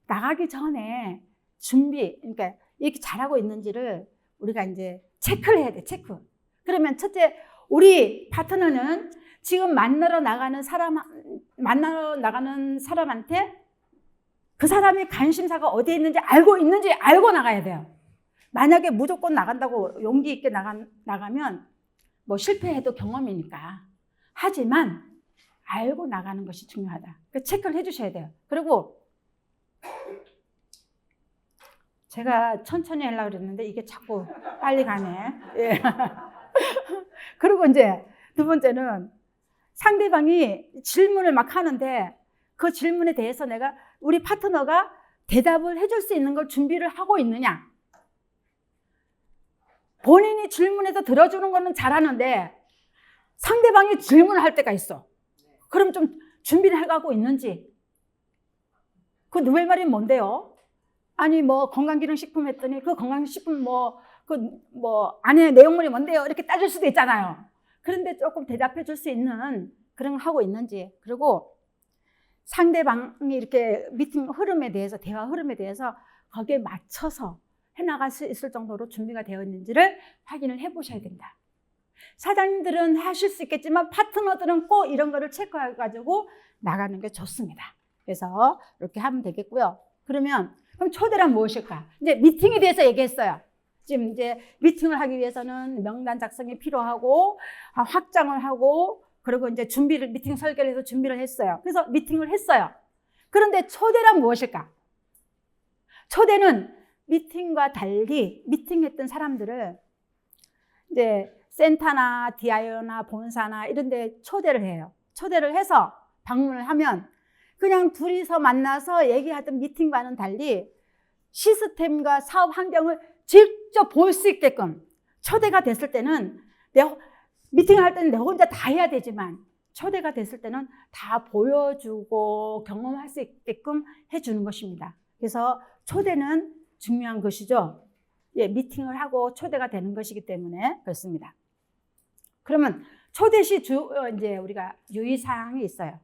Speaker 1: 나가기 전에 그러니까 이렇게 잘하고 있는지를 우리가 이제 체크를 해야 돼. 체크. 그러면 첫째, 우리 파트너는 지금 만나러 나가는 사람한테 그 사람의 관심사가 어디에 있는지 알고 나가야 돼요. 만약에 무조건 나간다고 용기 있게 나가면 뭐 실패해도 경험이니까. 하지만 알고 나가는 것이 중요하다. 그 체크를 해주셔야 돼요. 그리고 제가 천천히 하려고 그랬는데 이게 자꾸 빨리 가네. 예. 그리고 이제 두 번째는 상대방이 질문을 막 하는데 그 질문에 대해서 우리 파트너가 대답을 해줄 수 있는 걸 준비를 하고 있느냐. 본인이 질문해서 들어주는 거는 잘하는데 상대방이 질문을 할 때가 있어. 그럼 좀 준비를 해가고 있는지. 그 누벨 말이 뭔데요? 아니 뭐 건강기능식품 했더니 그 건강식품 안에 내용물이 뭔데요? 이렇게 따질 수도 있잖아요. 그런데 조금 대답해 줄 수 있는 그런 거 하고 있는지. 그리고 상대방이 이렇게 미팅 흐름에 대해서, 대화 흐름에 대해서 거기에 맞춰서 해나갈 수 있을 정도로 준비가 되어 있는지를 확인을 해 보셔야 된다. 사장님들은 하실 수 있겠지만 파트너들은 꼭 이런 거를 체크해가지고 나가는 게 좋습니다. 그래서 이렇게 하면 되겠고요. 그럼 초대란 무엇일까? 이제 미팅에 대해서 얘기했어요. 지금 이제 미팅을 하기 위해서는 명단 작성이 필요하고 확장을 하고 그리고 이제 미팅 설계를 해서 준비를 했어요. 그래서 미팅을 했어요. 그런데 초대란 무엇일까? 초대는 미팅과 달리 미팅했던 사람들을 이제 센터나 디아이오나 본사나 이런 데 초대를 해요. 초대를 해서 방문을 하면 그냥 둘이서 만나서 얘기하던 미팅과는 달리 시스템과 사업 환경을 직접 볼 수 있게끔 초대가 됐을 때는 미팅을 할 때는 내 혼자 다 해야 되지만 초대가 됐을 때는 다 보여주고 경험할 수 있게끔 해주는 것입니다. 그래서 초대는 중요한 것이죠. 예, 미팅을 하고 초대가 되는 것이기 때문에 그렇습니다. 그러면 초대 시 이제 우리가 유의사항이 있어요.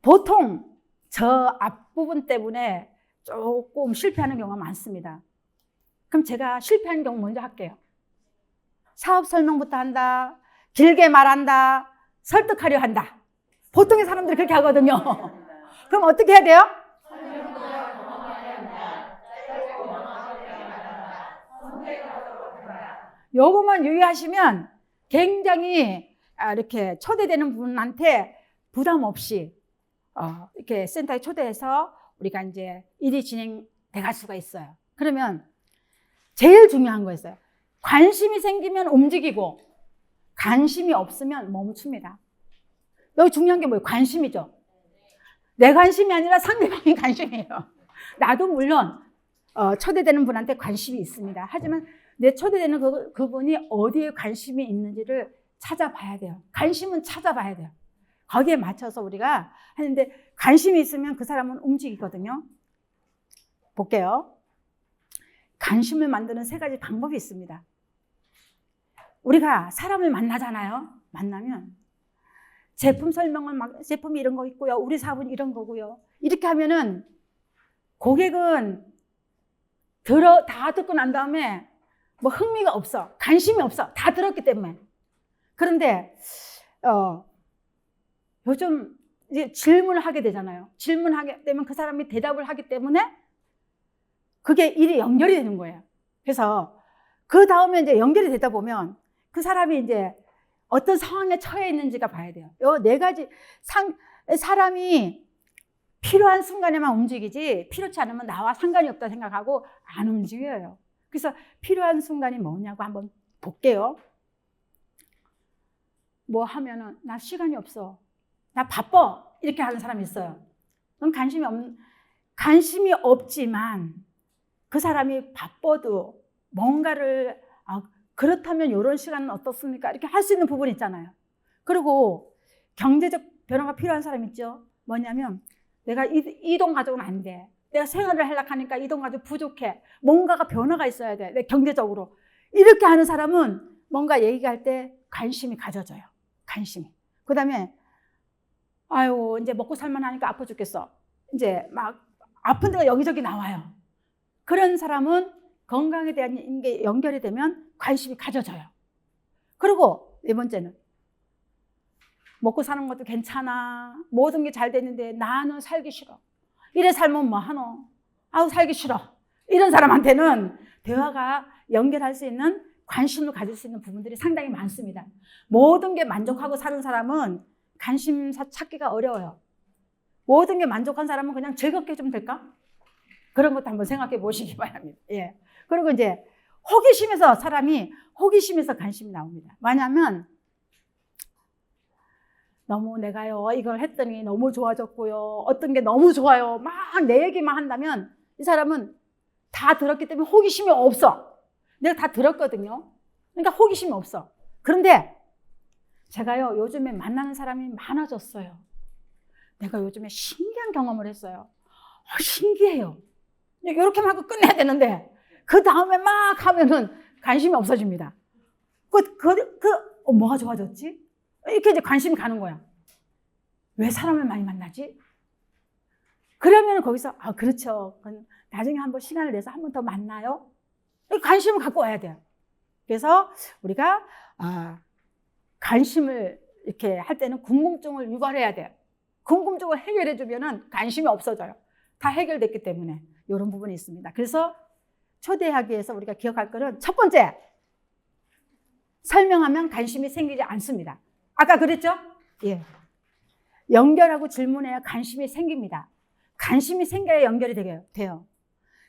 Speaker 1: 보통 저 앞부분 때문에 조금 실패하는 경우가 많습니다. 그럼 제가 실패하는 경우 먼저 할게요. 사업 설명부터 한다, 길게 말한다, 설득하려 한다. 보통의 사람들이 그렇게 하거든요. 그럼 어떻게 해야 돼요? 요것만 유의하시면 굉장히 이렇게 초대되는 분한테 부담 없이 이렇게 센터에 초대해서 우리가 이제 일이 진행돼 갈 수가 있어요. 그러면 제일 중요한 거였어요. 관심이 생기면 움직이고 관심이 없으면 멈춥니다. 여기 중요한 게 뭐예요? 관심이죠. 내 관심이 아니라 상대방의 관심이에요. 나도 물론 초대되는 분한테 관심이 있습니다. 하지만 내 초대되는 그분이 어디에 관심이 있는지를 찾아봐야 돼요. 관심은 찾아봐야 돼요. 거기에 맞춰서 우리가 하는데 관심이 있으면 그 사람은 움직이거든요. 볼게요. 관심을 만드는 3가지 방법이 있습니다. 우리가 사람을 만나잖아요. 만나면 제품 설명을 제품이 이런 거 있고요. 우리 사업은 이런 거고요. 이렇게 하면은 고객은 다 듣고 난 다음에 뭐 흥미가 없어. 관심이 없어. 다 들었기 때문에. 그런데 요즘 이제 질문을 하게 되잖아요. 질문하게 되면 그 사람이 대답을 하기 때문에 그게 일이 연결이 되는 거예요. 그래서 그 다음에 이제 연결이 되다 보면 그 사람이 이제 어떤 상황에 처해 있는지가 봐야 돼요. 요 네 가지 사람이 필요한 순간에만 움직이지 필요치 않으면 나와 상관이 없다 생각하고 안 움직여요. 그래서 필요한 순간이 뭐냐고 한번 볼게요. 뭐 하면은 나 시간이 없어, 나 바빠, 이렇게 하는 사람이 있어요. 그럼 관심이 없지만 그 사람이 바빠도 뭔가를 그렇다면 이런 시간은 어떻습니까? 이렇게 할 수 있는 부분이 있잖아요. 그리고 경제적 변화가 필요한 사람 있죠. 뭐냐면 내가 이동 가족은 안 돼. 내가 생활을 하려고 하니까 이동 가족 부족해. 뭔가가 변화가 있어야 돼. 내 경제적으로. 이렇게 하는 사람은 뭔가 얘기할 때 관심이 가져져요. 관심이. 그 다음에 아유 이제 먹고 살만하니까 아파 죽겠어. 이제 막 아픈 데가 여기저기 나와요. 그런 사람은 건강에 대한 게 연결이 되면 관심이 가져져요. 그리고 네 번째는 먹고 사는 것도 괜찮아. 모든 게 잘 됐는데 나는 살기 싫어. 이래 살면 뭐 하노? 아우 살기 싫어. 이런 사람한테는 대화가 연결할 수 있는 관심을 가질 수 있는 부분들이 상당히 많습니다. 모든 게 만족하고 사는 사람은 관심사 찾기가 어려워요. 모든 게 만족한 사람은 그냥 즐겁게 좀 될까? 그런 것도 한번 생각해 보시기 바랍니다. 예. 그리고 이제 사람이 호기심에서 관심이 나옵니다. 왜냐하면 너무 내가요 이걸 했더니 너무 좋아졌고요, 어떤 게 너무 좋아요, 막 내 얘기만 한다면 이 사람은 다 들었기 때문에 호기심이 없어. 내가 다 들었거든요. 그러니까 호기심이 없어. 그런데 제가요 요즘에 만나는 사람이 많아졌어요. 내가 요즘에 신기한 경험을 했어요. 신기해요. 이렇게만 하고 끝내야 되는데 그 다음에 막 하면은 관심이 없어집니다. 뭐가 좋아졌지? 이렇게 이제 관심이 가는 거야. 왜 사람을 많이 만나지? 그러면 거기서 그렇죠. 나중에 한번 시간을 내서 한 번 더 만나요. 관심을 갖고 와야 돼요. 그래서 우리가 관심을 이렇게 할 때는 궁금증을 유발해야 돼요. 궁금증을 해결해 주면은 관심이 없어져요. 다 해결됐기 때문에 이런 부분이 있습니다. 그래서 초대하기 위해서 우리가 기억할 거는 첫 번째, 설명하면 관심이 생기지 않습니다. 아까 그랬죠? 예. 연결하고 질문해야 관심이 생깁니다. 관심이 생겨야 연결이 돼요.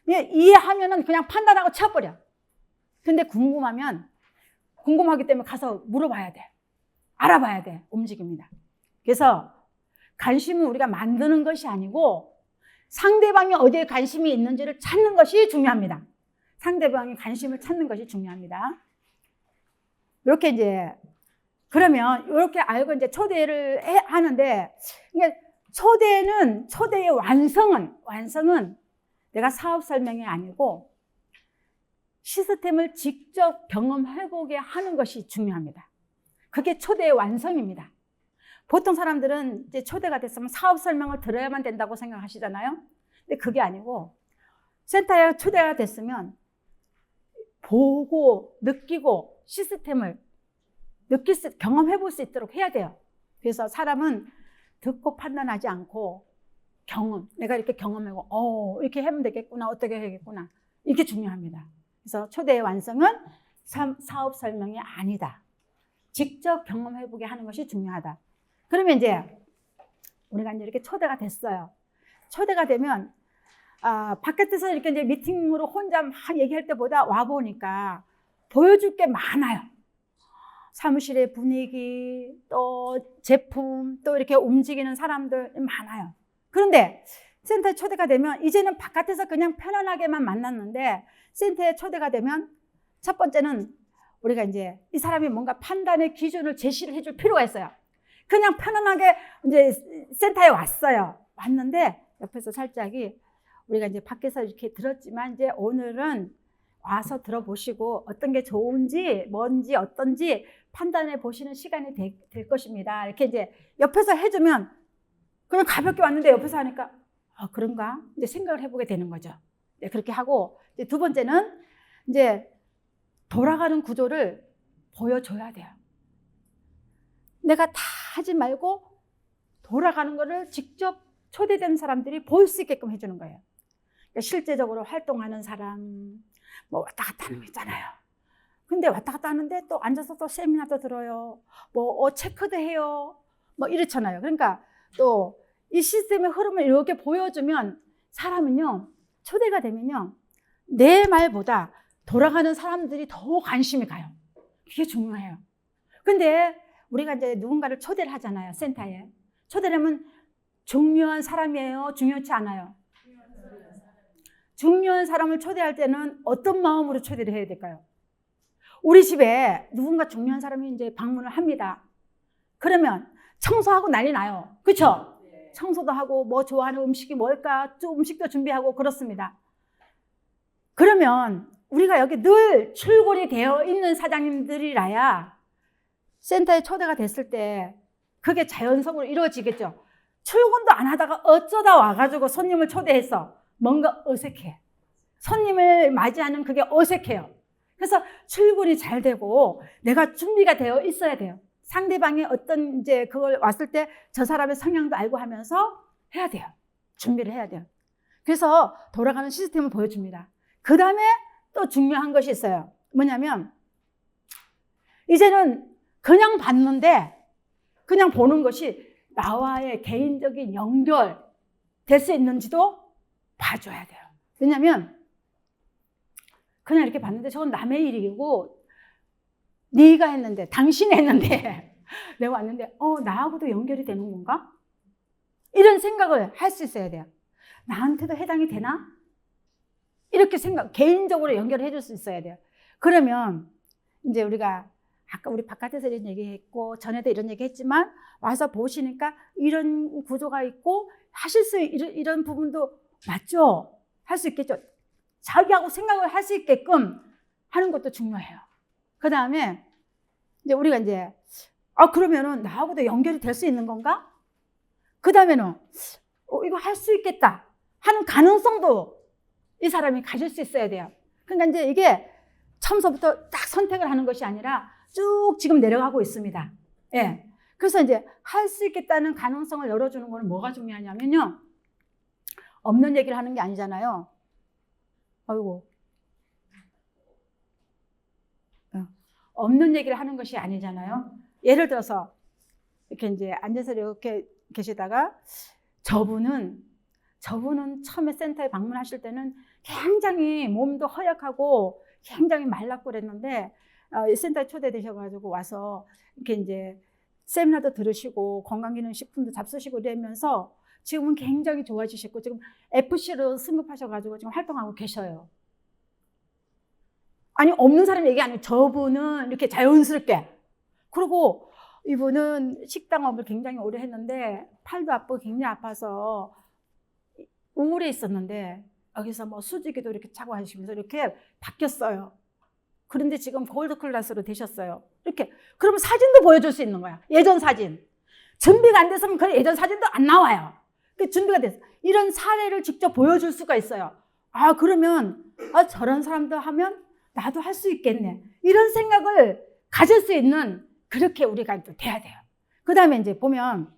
Speaker 1: 이해하면은 그냥 판단하고 쳐버려. 근데 궁금하기 때문에 가서 물어봐야 돼. 알아봐야 돼. 움직입니다. 그래서 관심은 우리가 만드는 것이 아니고 상대방이 어디에 관심이 있는지를 찾는 것이 중요합니다. 상대방이 관심을 찾는 것이 중요합니다. 이렇게 이제 그러면 이렇게 알고 이제 초대를 하는데, 그러니까 초대의 완성은 내가 사업 설명이 아니고 시스템을 직접 경험해보게 하는 것이 중요합니다. 그게 초대의 완성입니다. 보통 사람들은 이제 초대가 됐으면 사업 설명을 들어야만 된다고 생각하시잖아요. 근데 그게 아니고 센터에 초대가 됐으면 보고 느끼고 시스템을 경험해 볼 수 있도록 해야 돼요. 그래서 사람은 듣고 판단하지 않고 내가 이렇게 경험하고 이렇게 하면 되겠구나, 어떻게 해야겠구나, 이게 중요합니다. 그래서 초대의 완성은 사업 설명이 아니다. 직접 경험해 보게 하는 것이 중요하다. 그러면 이제 우리가 이제 이렇게 초대가 됐어요. 초대가 되면 바깥에서 이렇게 이제 미팅으로 혼자 막 얘기할 때보다 와 보니까 보여줄 게 많아요. 사무실의 분위기, 또 제품, 또 이렇게 움직이는 사람들 많아요. 그런데 센터에 초대가 되면 이제는 바깥에서 그냥 편안하게만 만났는데 센터에 초대가 되면 첫 번째는 우리가 이제 이 사람이 뭔가 판단의 기준을 제시를 해줄 필요가 있어요. 그냥 편안하게 이제 센터에 왔는데 옆에서 살짝이 우리가 이제 밖에서 이렇게 들었지만 이제 오늘은 와서 들어보시고 어떤 게 좋은지 뭔지 어떤지 판단해 보시는 시간이 될 것입니다. 이렇게 이제 옆에서 해주면 그냥 가볍게 왔는데 옆에서 하니까 그런가? 이제 생각을 해보게 되는 거죠. 네, 그렇게 하고 이제 두 번째는 이제 돌아가는 구조를 보여줘야 돼요. 내가 다 하지 말고 돌아가는 거를 직접 초대된 사람들이 볼 수 있게끔 해주는 거예요. 그러니까 실제적으로 활동하는 사람, 뭐 왔다 갔다 하는 거 있잖아요. 근데 왔다 갔다 하는데 또 앉아서 또 세미나도 들어요. 뭐 체크도 해요. 뭐 이렇잖아요. 그러니까 또 이 시스템의 흐름을 이렇게 보여주면 사람은요, 초대가 되면요, 내 말보다 돌아가는 사람들이 더 관심이 가요. 그게 중요해요. 근데 우리가 이제 누군가를 초대를 하잖아요, 센터에. 초대를 하면 중요한 사람이에요? 중요치 않아요? 중요한 사람을 초대할 때는 어떤 마음으로 초대를 해야 될까요? 우리 집에 누군가 중요한 사람이 이제 방문을 합니다. 그러면 청소하고 난리 나요. 그렇죠? 청소도 하고 뭐 좋아하는 음식이 뭘까? 또 음식도 준비하고 그렇습니다. 그러면 우리가 여기 늘 출골이 되어 있는 사장님들이라야 센터에 초대가 됐을 때 그게 자연적으로 이루어지겠죠. 출근도 안 하다가 어쩌다 와가지고 손님을 초대했어. 뭔가 어색해. 손님을 맞이하는 그게 어색해요. 그래서 출근이 잘 되고 내가 준비가 되어 있어야 돼요. 상대방이 어떤 이제 그걸 왔을 때 저 사람의 성향도 알고 하면서 해야 돼요. 준비를 해야 돼요. 그래서 돌아가는 시스템을 보여줍니다. 그 다음에 또 중요한 것이 있어요. 뭐냐면 이제는 그냥 봤는데 그냥 보는 것이 나와의 개인적인 연결 될 수 있는지도 봐줘야 돼요. 왜냐면 그냥 이렇게 봤는데 저건 남의 일이고 네가 했는데 당신이 했는데 내가 왔는데 나하고도 연결이 되는 건가? 이런 생각을 할 수 있어야 돼요. 나한테도 해당이 되나? 이렇게 개인적으로 연결을 해줄 수 있어야 돼요. 그러면 이제 우리가 아까 우리 바깥에서 이런 얘기했고 전에도 이런 얘기했지만 와서 보시니까 이런 구조가 있고 하실 수 이런 부분도 맞죠? 할 수 있겠죠? 자기하고 생각을 할 수 있게끔 하는 것도 중요해요. 그 다음에 이제 우리가 이제 그러면은 나하고도 연결이 될 수 있는 건가? 그 다음에는 이거 할 수 있겠다 하는 가능성도 이 사람이 가질 수 있어야 돼요. 그러니까 이제 이게 처음부터 딱 선택을 하는 것이 아니라 쭉 지금 내려가고 있습니다. 예. 그래서 이제 할 수 있겠다는 가능성을 열어주는 거는 뭐가 중요하냐면요. 없는 얘기를 하는 게 아니잖아요. 아이고. 없는 얘기를 하는 것이 아니잖아요. 예를 들어서 이렇게 이제 앉아서 이렇게 계시다가 저분은 처음에 센터에 방문하실 때는 굉장히 몸도 허약하고 굉장히 말랐고 그랬는데 센터에 초대되셔가지고 와서 이렇게 이제 세미나도 들으시고 건강기능식품도 잡수시고 이러면서 지금은 굉장히 좋아지셨고 지금 FC로 승급하셔가지고 지금 활동하고 계셔요. 아니 없는 사람 얘기 아니에요. 저분은 이렇게 자연스럽게. 그리고 이분은 식당업을 굉장히 오래 했는데 팔도 아프고 굉장히 아파서 우울해 있었는데 여기서 뭐 수지기도 이렇게 차고 하시면서 이렇게 바뀌었어요. 그런데 지금 골드 클래스로 되셨어요. 이렇게. 그러면 사진도 보여줄 수 있는 거야. 예전 사진. 준비가 안 됐으면 그 예전 사진도 안 나와요. 준비가 됐어. 이런 사례를 직접 보여줄 수가 있어요. 그러면 저런 사람도 하면 나도 할 수 있겠네. 이런 생각을 가질 수 있는 그렇게 우리가 또 돼야 돼요. 그 다음에 이제 보면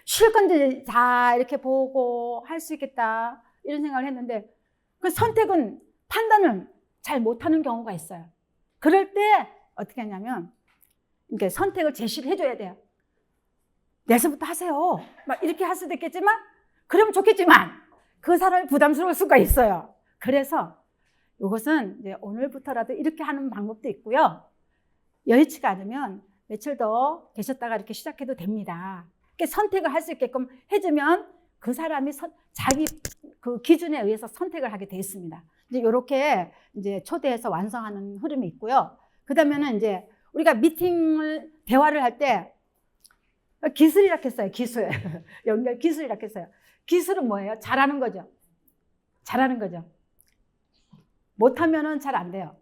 Speaker 1: 쉴 건지 다 이렇게 보고 할 수 있겠다. 이런 생각을 했는데 그 선택은 판단을 잘 못하는 경우가 있어요. 그럴 때 어떻게 하냐면 이렇게 선택을 제시를 해줘야 돼요. 내서부터 하세요. 막 이렇게 할 수도 있겠지만 그러면 좋겠지만 그 사람이 부담스러울 수가 있어요. 그래서 이것은 이제 오늘부터라도 이렇게 하는 방법도 있고요. 여의치가 않으면 며칠 더 계셨다가 이렇게 시작해도 됩니다. 이렇게 선택을 할 수 있게끔 해주면 그 사람이 자기 그 기준에 의해서 선택을 하게 돼 있습니다. 이제 이렇게 이제 초대해서 완성하는 흐름이 있고요. 그 다음에는 이제 우리가 대화를 할 때 기술이라고 했어요. 기술. 연결 기술이라고 했어요. 기술은 뭐예요? 잘하는 거죠. 잘하는 거죠. 못하면은 잘 안 돼요.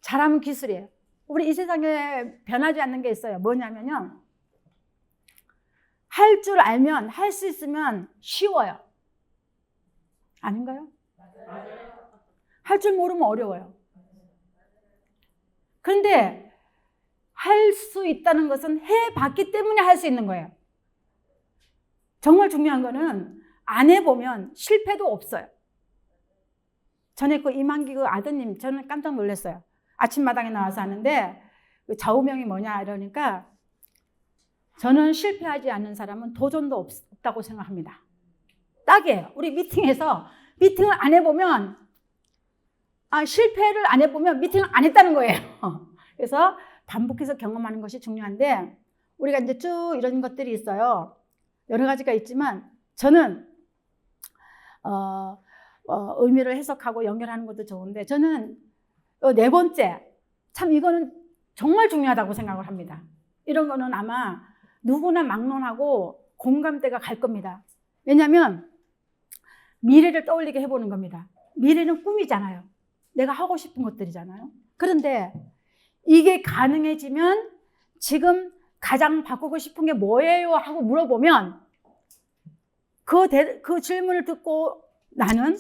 Speaker 1: 잘하면 기술이에요. 우리 이 세상에 변하지 않는 게 있어요. 뭐냐면요. 할 줄 알면, 할 수 있으면 쉬워요. 아닌가요? 할 줄 모르면 어려워요. 그런데 할 수 있다는 것은 해봤기 때문에 할 수 있는 거예요. 정말 중요한 거는 안 해보면 실패도 없어요. 전에 그 이만기 그 아드님, 저는 깜짝 놀랐어요. 아침마당에 나와서 하는데 그 좌우명이 뭐냐 이러니까 저는 실패하지 않는 사람은 도전도 없다고 생각합니다. 딱이에요. 우리 미팅에서 미팅을 안 해보면 실패를 안 해보면 미팅을 안 했다는 거예요. 그래서 반복해서 경험하는 것이 중요한데 우리가 이제 쭉 이런 것들이 있어요. 여러 가지가 있지만 저는 의미를 해석하고 연결하는 것도 좋은데 저는 네 번째 참 이거는 정말 중요하다고 생각을 합니다. 이런 거는 아마 누구나 막론하고 공감대가 갈 겁니다. 왜냐하면 미래를 떠올리게 해보는 겁니다. 미래는 꿈이잖아요. 내가 하고 싶은 것들이잖아요. 그런데 이게 가능해지면 지금 가장 바꾸고 싶은 게 뭐예요? 하고 물어보면 그 질문을 듣고 나는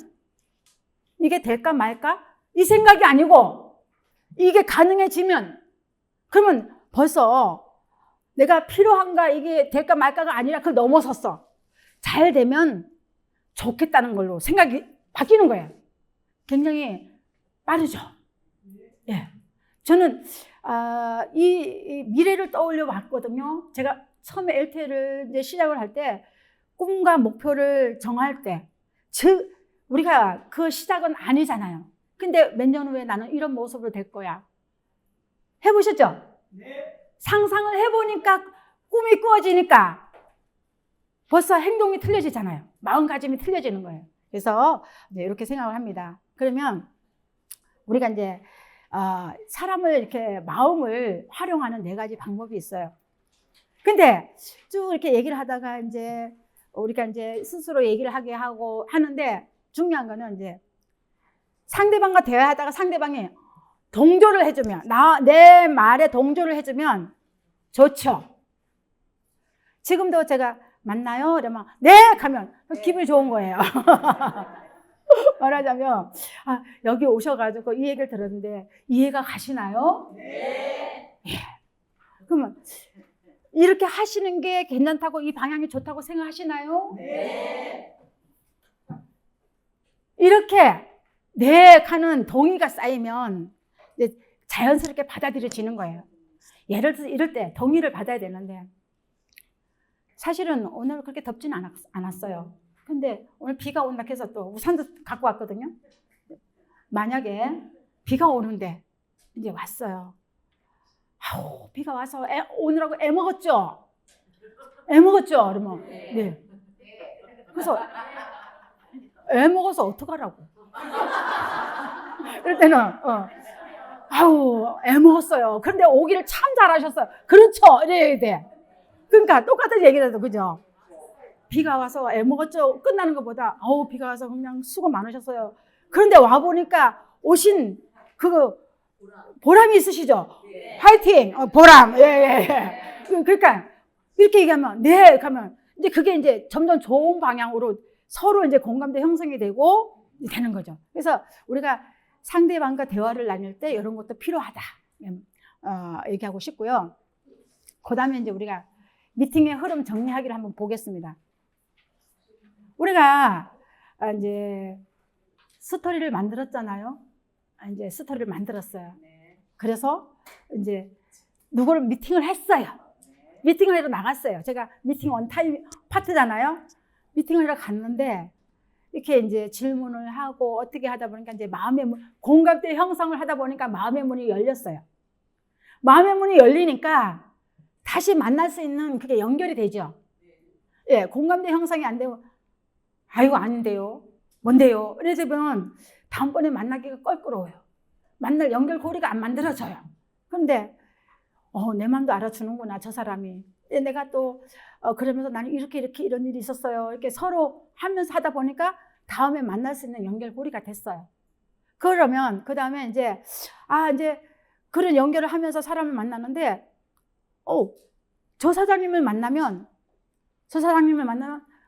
Speaker 1: 이게 될까 말까? 이 생각이 아니고 이게 가능해지면 그러면 벌써 내가 필요한가 이게 될까 말까가 아니라 그걸 넘어섰어. 잘 되면 좋겠다는 걸로 생각이 바뀌는 거예요. 굉장히 빠르죠. 예. 저는 이 미래를 떠올려 봤거든요. 제가 처음에 LTE를 이제 시작을 할 때 꿈과 목표를 정할 때, 즉 우리가 그 시작은 아니잖아요. 근데 몇 년 후에 나는 이런 모습으로 될 거야. 해보셨죠? 네. 상상을 해보니까 꿈이 꾸어지니까 벌써 행동이 틀려지잖아요. 마음가짐이 틀려지는 거예요. 그래서 이제 이렇게 생각을 합니다. 그러면 우리가 이제 사람을 이렇게 마음을 활용하는 네 가지 방법이 있어요. 근데 쭉 이렇게 얘기를 하다가 이제 우리가 이제 스스로 얘기를 하게 하고 하는데 중요한 거는 이제 상대방과 대화하다가 상대방이 동조를 해주면 내 말에 동조를 해주면 좋죠. 지금도 제가 만나요? 이러면 네! 하면 기분이 좋은 거예요. 말하자면 여기 오셔가지고 이 얘기를 들었는데 이해가 가시나요? 네. 예. 그러면 이렇게 하시는 게 괜찮다고 이 방향이 좋다고 생각하시나요? 네. 이렇게 네 하는 동의가 쌓이면 이제 자연스럽게 받아들여지는 거예요. 예를 들어서 이럴 때 동의를 받아야 되는데 사실은 오늘 그렇게 덥지는 않았어요. 근데 오늘 비가 온다 해서 또 우산도 갖고 왔거든요. 만약에 비가 오는데 이제 왔어요. 비가 와서 오느라고 애먹었죠? 애먹었죠? 그러면 네. 그래서 애먹어서 어떡하라고. 이럴 때는 애먹었어요. 그런데 오기를 참 잘하셨어요. 그렇죠? 이래야 돼. 그러니까 똑같은 얘기를 해도 그죠? 비가 와서 애먹었죠? 끝나는 것보다 비가 와서 그냥 수고 많으셨어요. 그런데 와보니까 오신 그 보람이 있으시죠? 네. 화이팅! 보람! 예. 그러니까 이렇게 얘기하면 네! 하면 이제 그게 이제 점점 좋은 방향으로 서로 이제 공감대 형성이 되고 되는 거죠. 그래서 우리가 상대방과 대화를 나눌 때 이런 것도 필요하다. 얘기하고 싶고요. 그 다음에 이제 우리가 미팅의 흐름 정리하기를 한번 보겠습니다. 우리가 이제 스토리를 만들었잖아요. 이제 스토리를 만들었어요. 그래서 이제 누구를 미팅을 했어요. 미팅을 하러 나갔어요. 제가 미팅 원타임 파트잖아요. 미팅을 하러 갔는데 이렇게 이제 질문을 하고 어떻게 하다 보니까 이제 공감대 형성을 하다 보니까 마음의 문이 열렸어요. 마음의 문이 열리니까 다시 만날 수 있는 그게 연결이 되죠. 예, 공감대 형성이 안 되면 아이고 아닌데요. 뭔데요? 이래서면 다음번에 만나기가 껄끄러워요. 만날 연결고리가 안 만들어져요. 그런데 내 마음도 알아주는구나 저 사람이. 내가 또 그러면서 나는 이렇게 이런 일이 있었어요. 이렇게 서로 하면서 하다 보니까 다음에 만날 수 있는 연결고리가 됐어요. 그러면 그 다음에 이제 이제 그런 연결을 하면서 사람을 만나는데 저 사장님을 만나면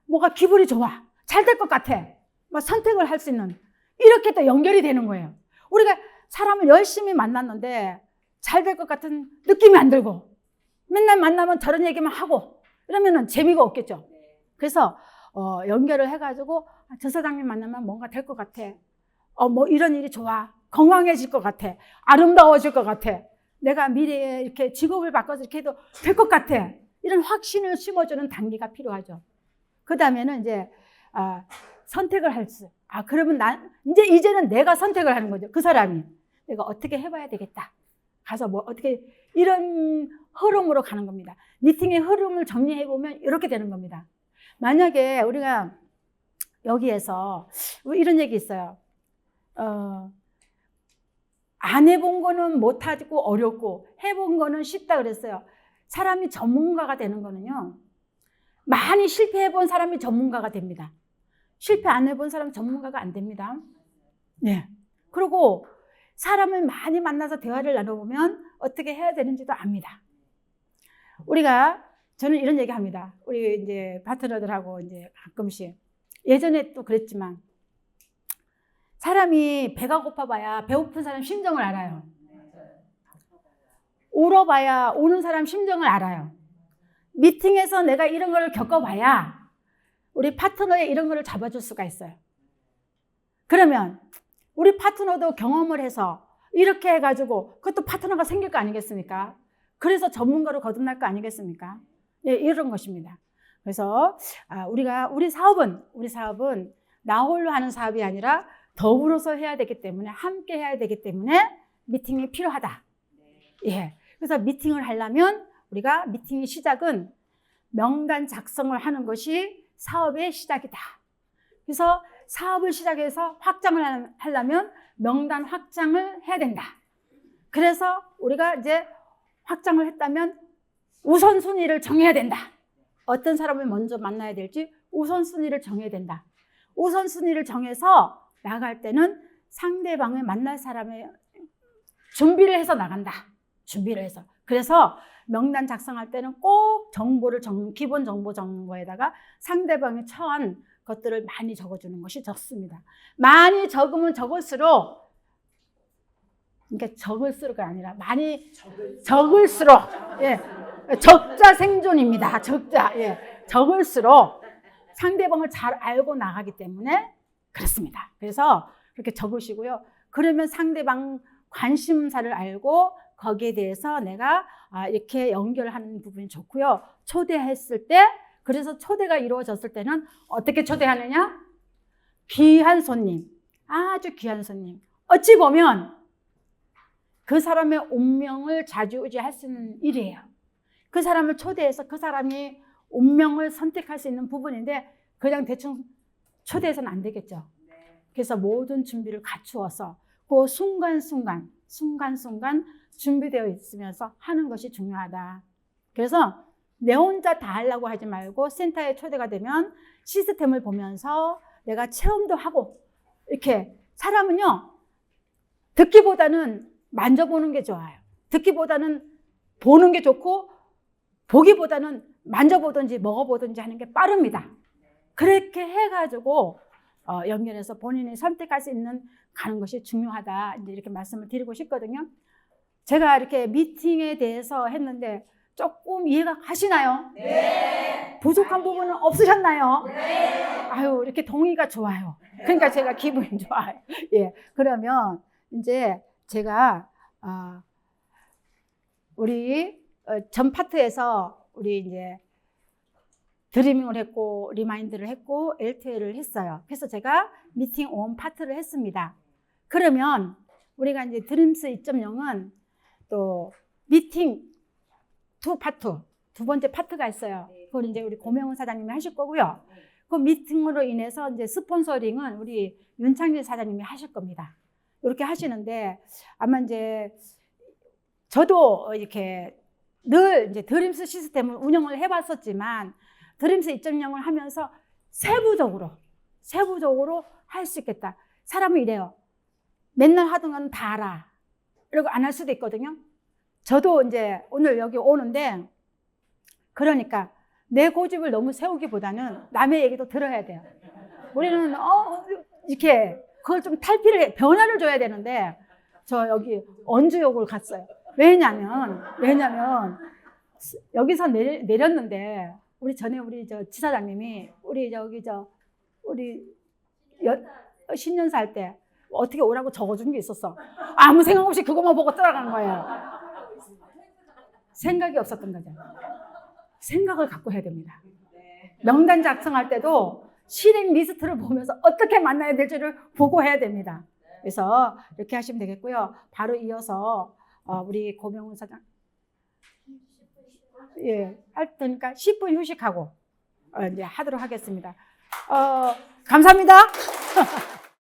Speaker 1: 뭐가 기분이 좋아. 잘 될 것 같아. 막 선택을 할 수 있는 이렇게 또 연결이 되는 거예요. 우리가 사람을 열심히 만났는데 잘 될 것 같은 느낌이 안 들고 맨날 만나면 저런 얘기만 하고 이러면은 재미가 없겠죠. 그래서 연결을 해가지고 저 사장님 만나면 뭔가 될 것 같아. 뭐 이런 일이 좋아. 건강해질 것 같아. 아름다워질 것 같아. 내가 미래에 이렇게 직업을 바꿔서 이렇게 해도 될 것 같아. 이런 확신을 심어주는 단계가 필요하죠. 그 다음에는 이제 선택을 할 수. 그러면 이제는 내가 선택을 하는 거죠. 그 사람이 내가 어떻게 해봐야 되겠다. 가서 뭐 어떻게 이런 흐름으로 가는 겁니다. 미팅의 흐름을 정리해 보면 이렇게 되는 겁니다. 만약에 우리가 여기에서 이런 얘기 있어요. 안 해본 거는 못하고 어렵고 해본 거는 쉽다 그랬어요. 사람이 전문가가 되는 거는요. 많이 실패해 본 사람이 전문가가 됩니다. 실패 안 해본 사람은 전문가가 안 됩니다. 네. 그리고 사람을 많이 만나서 대화를 나눠보면 어떻게 해야 되는지도 압니다. 저는 이런 얘기 합니다. 우리 이제 파트너들하고 이제 가끔씩 예전에 또 그랬지만 사람이 배가 고파봐야 배고픈 사람 심정을 알아요. 울어봐야 우는 사람 심정을 알아요. 미팅에서 내가 이런 걸 겪어봐야 우리 파트너의 이런 거를 잡아줄 수가 있어요. 그러면 우리 파트너도 경험을 해서 이렇게 해가지고 그것도 파트너가 생길 거 아니겠습니까? 그래서 전문가로 거듭날 거 아니겠습니까? 예, 이런 것입니다. 그래서 우리 사업은 나 홀로 하는 사업이 아니라 더불어서 해야 되기 때문에 함께 해야 되기 때문에 미팅이 필요하다. 예. 그래서 미팅을 하려면 우리가 미팅의 시작은 명단 작성을 하는 것이 사업의 시작이다. 그래서 사업을 시작해서 확장을 하려면 명단 확장을 해야 된다. 그래서 우리가 이제 확장을 했다면 우선순위를 정해야 된다. 어떤 사람을 먼저 만나야 될지 우선순위를 정해야 된다. 우선순위를 정해서 나갈 때는 상대방을 만날 사람의 준비를 해서 나간다. 준비를 해서. 그래서 명단 작성할 때는 꼭 기본 정보 적는 거에다가 상대방이 처한 것들을 많이 적어주는 것이 좋습니다. 많이 적으면 적을수록, 그러니까 적을수록이 아니라 많이 적을수록, 예, 적자 생존입니다. 적자, 예, 적을수록 상대방을 잘 알고 나가기 때문에 그렇습니다. 그래서 그렇게 적으시고요. 그러면 상대방 관심사를 알고 거기에 대해서 내가 이렇게 연결하는 부분이 좋고요. 초대했을 때, 그래서 초대가 이루어졌을 때는 어떻게 초대하느냐? 귀한 손님, 아주 귀한 손님. 어찌 보면 그 사람의 운명을 좌지우지할 수 있는 일이에요. 그 사람을 초대해서 그 사람이 운명을 선택할 수 있는 부분인데 그냥 대충 초대해서는 안 되겠죠. 그래서 모든 준비를 갖추어서 그 순간순간 준비되어 있으면서 하는 것이 중요하다. 그래서 내 혼자 다 하려고 하지 말고 센터에 초대가 되면 시스템을 보면서 내가 체험도 하고, 이렇게 사람은요 듣기보다는 만져보는 게 좋아요. 듣기보다는 보는 게 좋고 보기보다는 만져보든지 먹어보든지 하는 게 빠릅니다. 그렇게 해가지고 연결해서 본인이 선택할 수 있는 가는 것이 중요하다. 이제 이렇게 말씀을 드리고 싶거든요. 제가 이렇게 미팅에 대해서 했는데 조금 이해가 가시나요? 네. 부족한 부분은 없으셨나요? 네. 아유, 이렇게 동의가 좋아요. 그러니까 제가 기분이 좋아요. 예. 그러면 이제 제가 우리 전 파트에서 우리 이제 드리밍을 했고 리마인드를 했고 LTL을 했어요. 그래서 제가 미팅 온 파트를 했습니다. 그러면 우리가 이제 드림스 2.0은 또 미팅 2 파트, 두 번째 파트가 있어요. 그걸 이제 우리 고명훈 사장님이 하실 거고요. 그 미팅으로 인해서 이제 스폰서링은 우리 윤창길 사장님이 하실 겁니다. 이렇게 하시는데 아마 이제 저도 이렇게 늘 이제 드림스 시스템을 운영을 해봤었지만 드림스 2.0을 하면서 세부적으로 할 수 있겠다. 사람은 이래요. 맨날 하던 건 다 알아. 이러고 안 할 수도 있거든요. 저도 이제 오늘 여기 오는데 그러니까 내 고집을 너무 세우기보다는 남의 얘기도 들어야 돼요. 우리는 이렇게 그걸 좀 탈피를 변화를 줘야 되는데 저 여기 언주역을 갔어요. 왜냐면 여기서 내렸는데 우리 전에 우리 저 지사장님이 우리 저기 우리 신년사 할 때 어떻게 오라고 적어준 게 있었어. 아무 생각 없이 그것만 보고 따라간 거예요. 생각이 없었던 거죠. 생각을 갖고 해야 됩니다. 명단 작성할 때도 실행 리스트를 보면서 어떻게 만나야 될지를 보고 해야 됩니다. 그래서 이렇게 하시면 되겠고요. 바로 이어서 우리 고명훈 사장, 예, 할 테니까 10분 휴식하고 이제 하도록 하겠습니다. 감사합니다.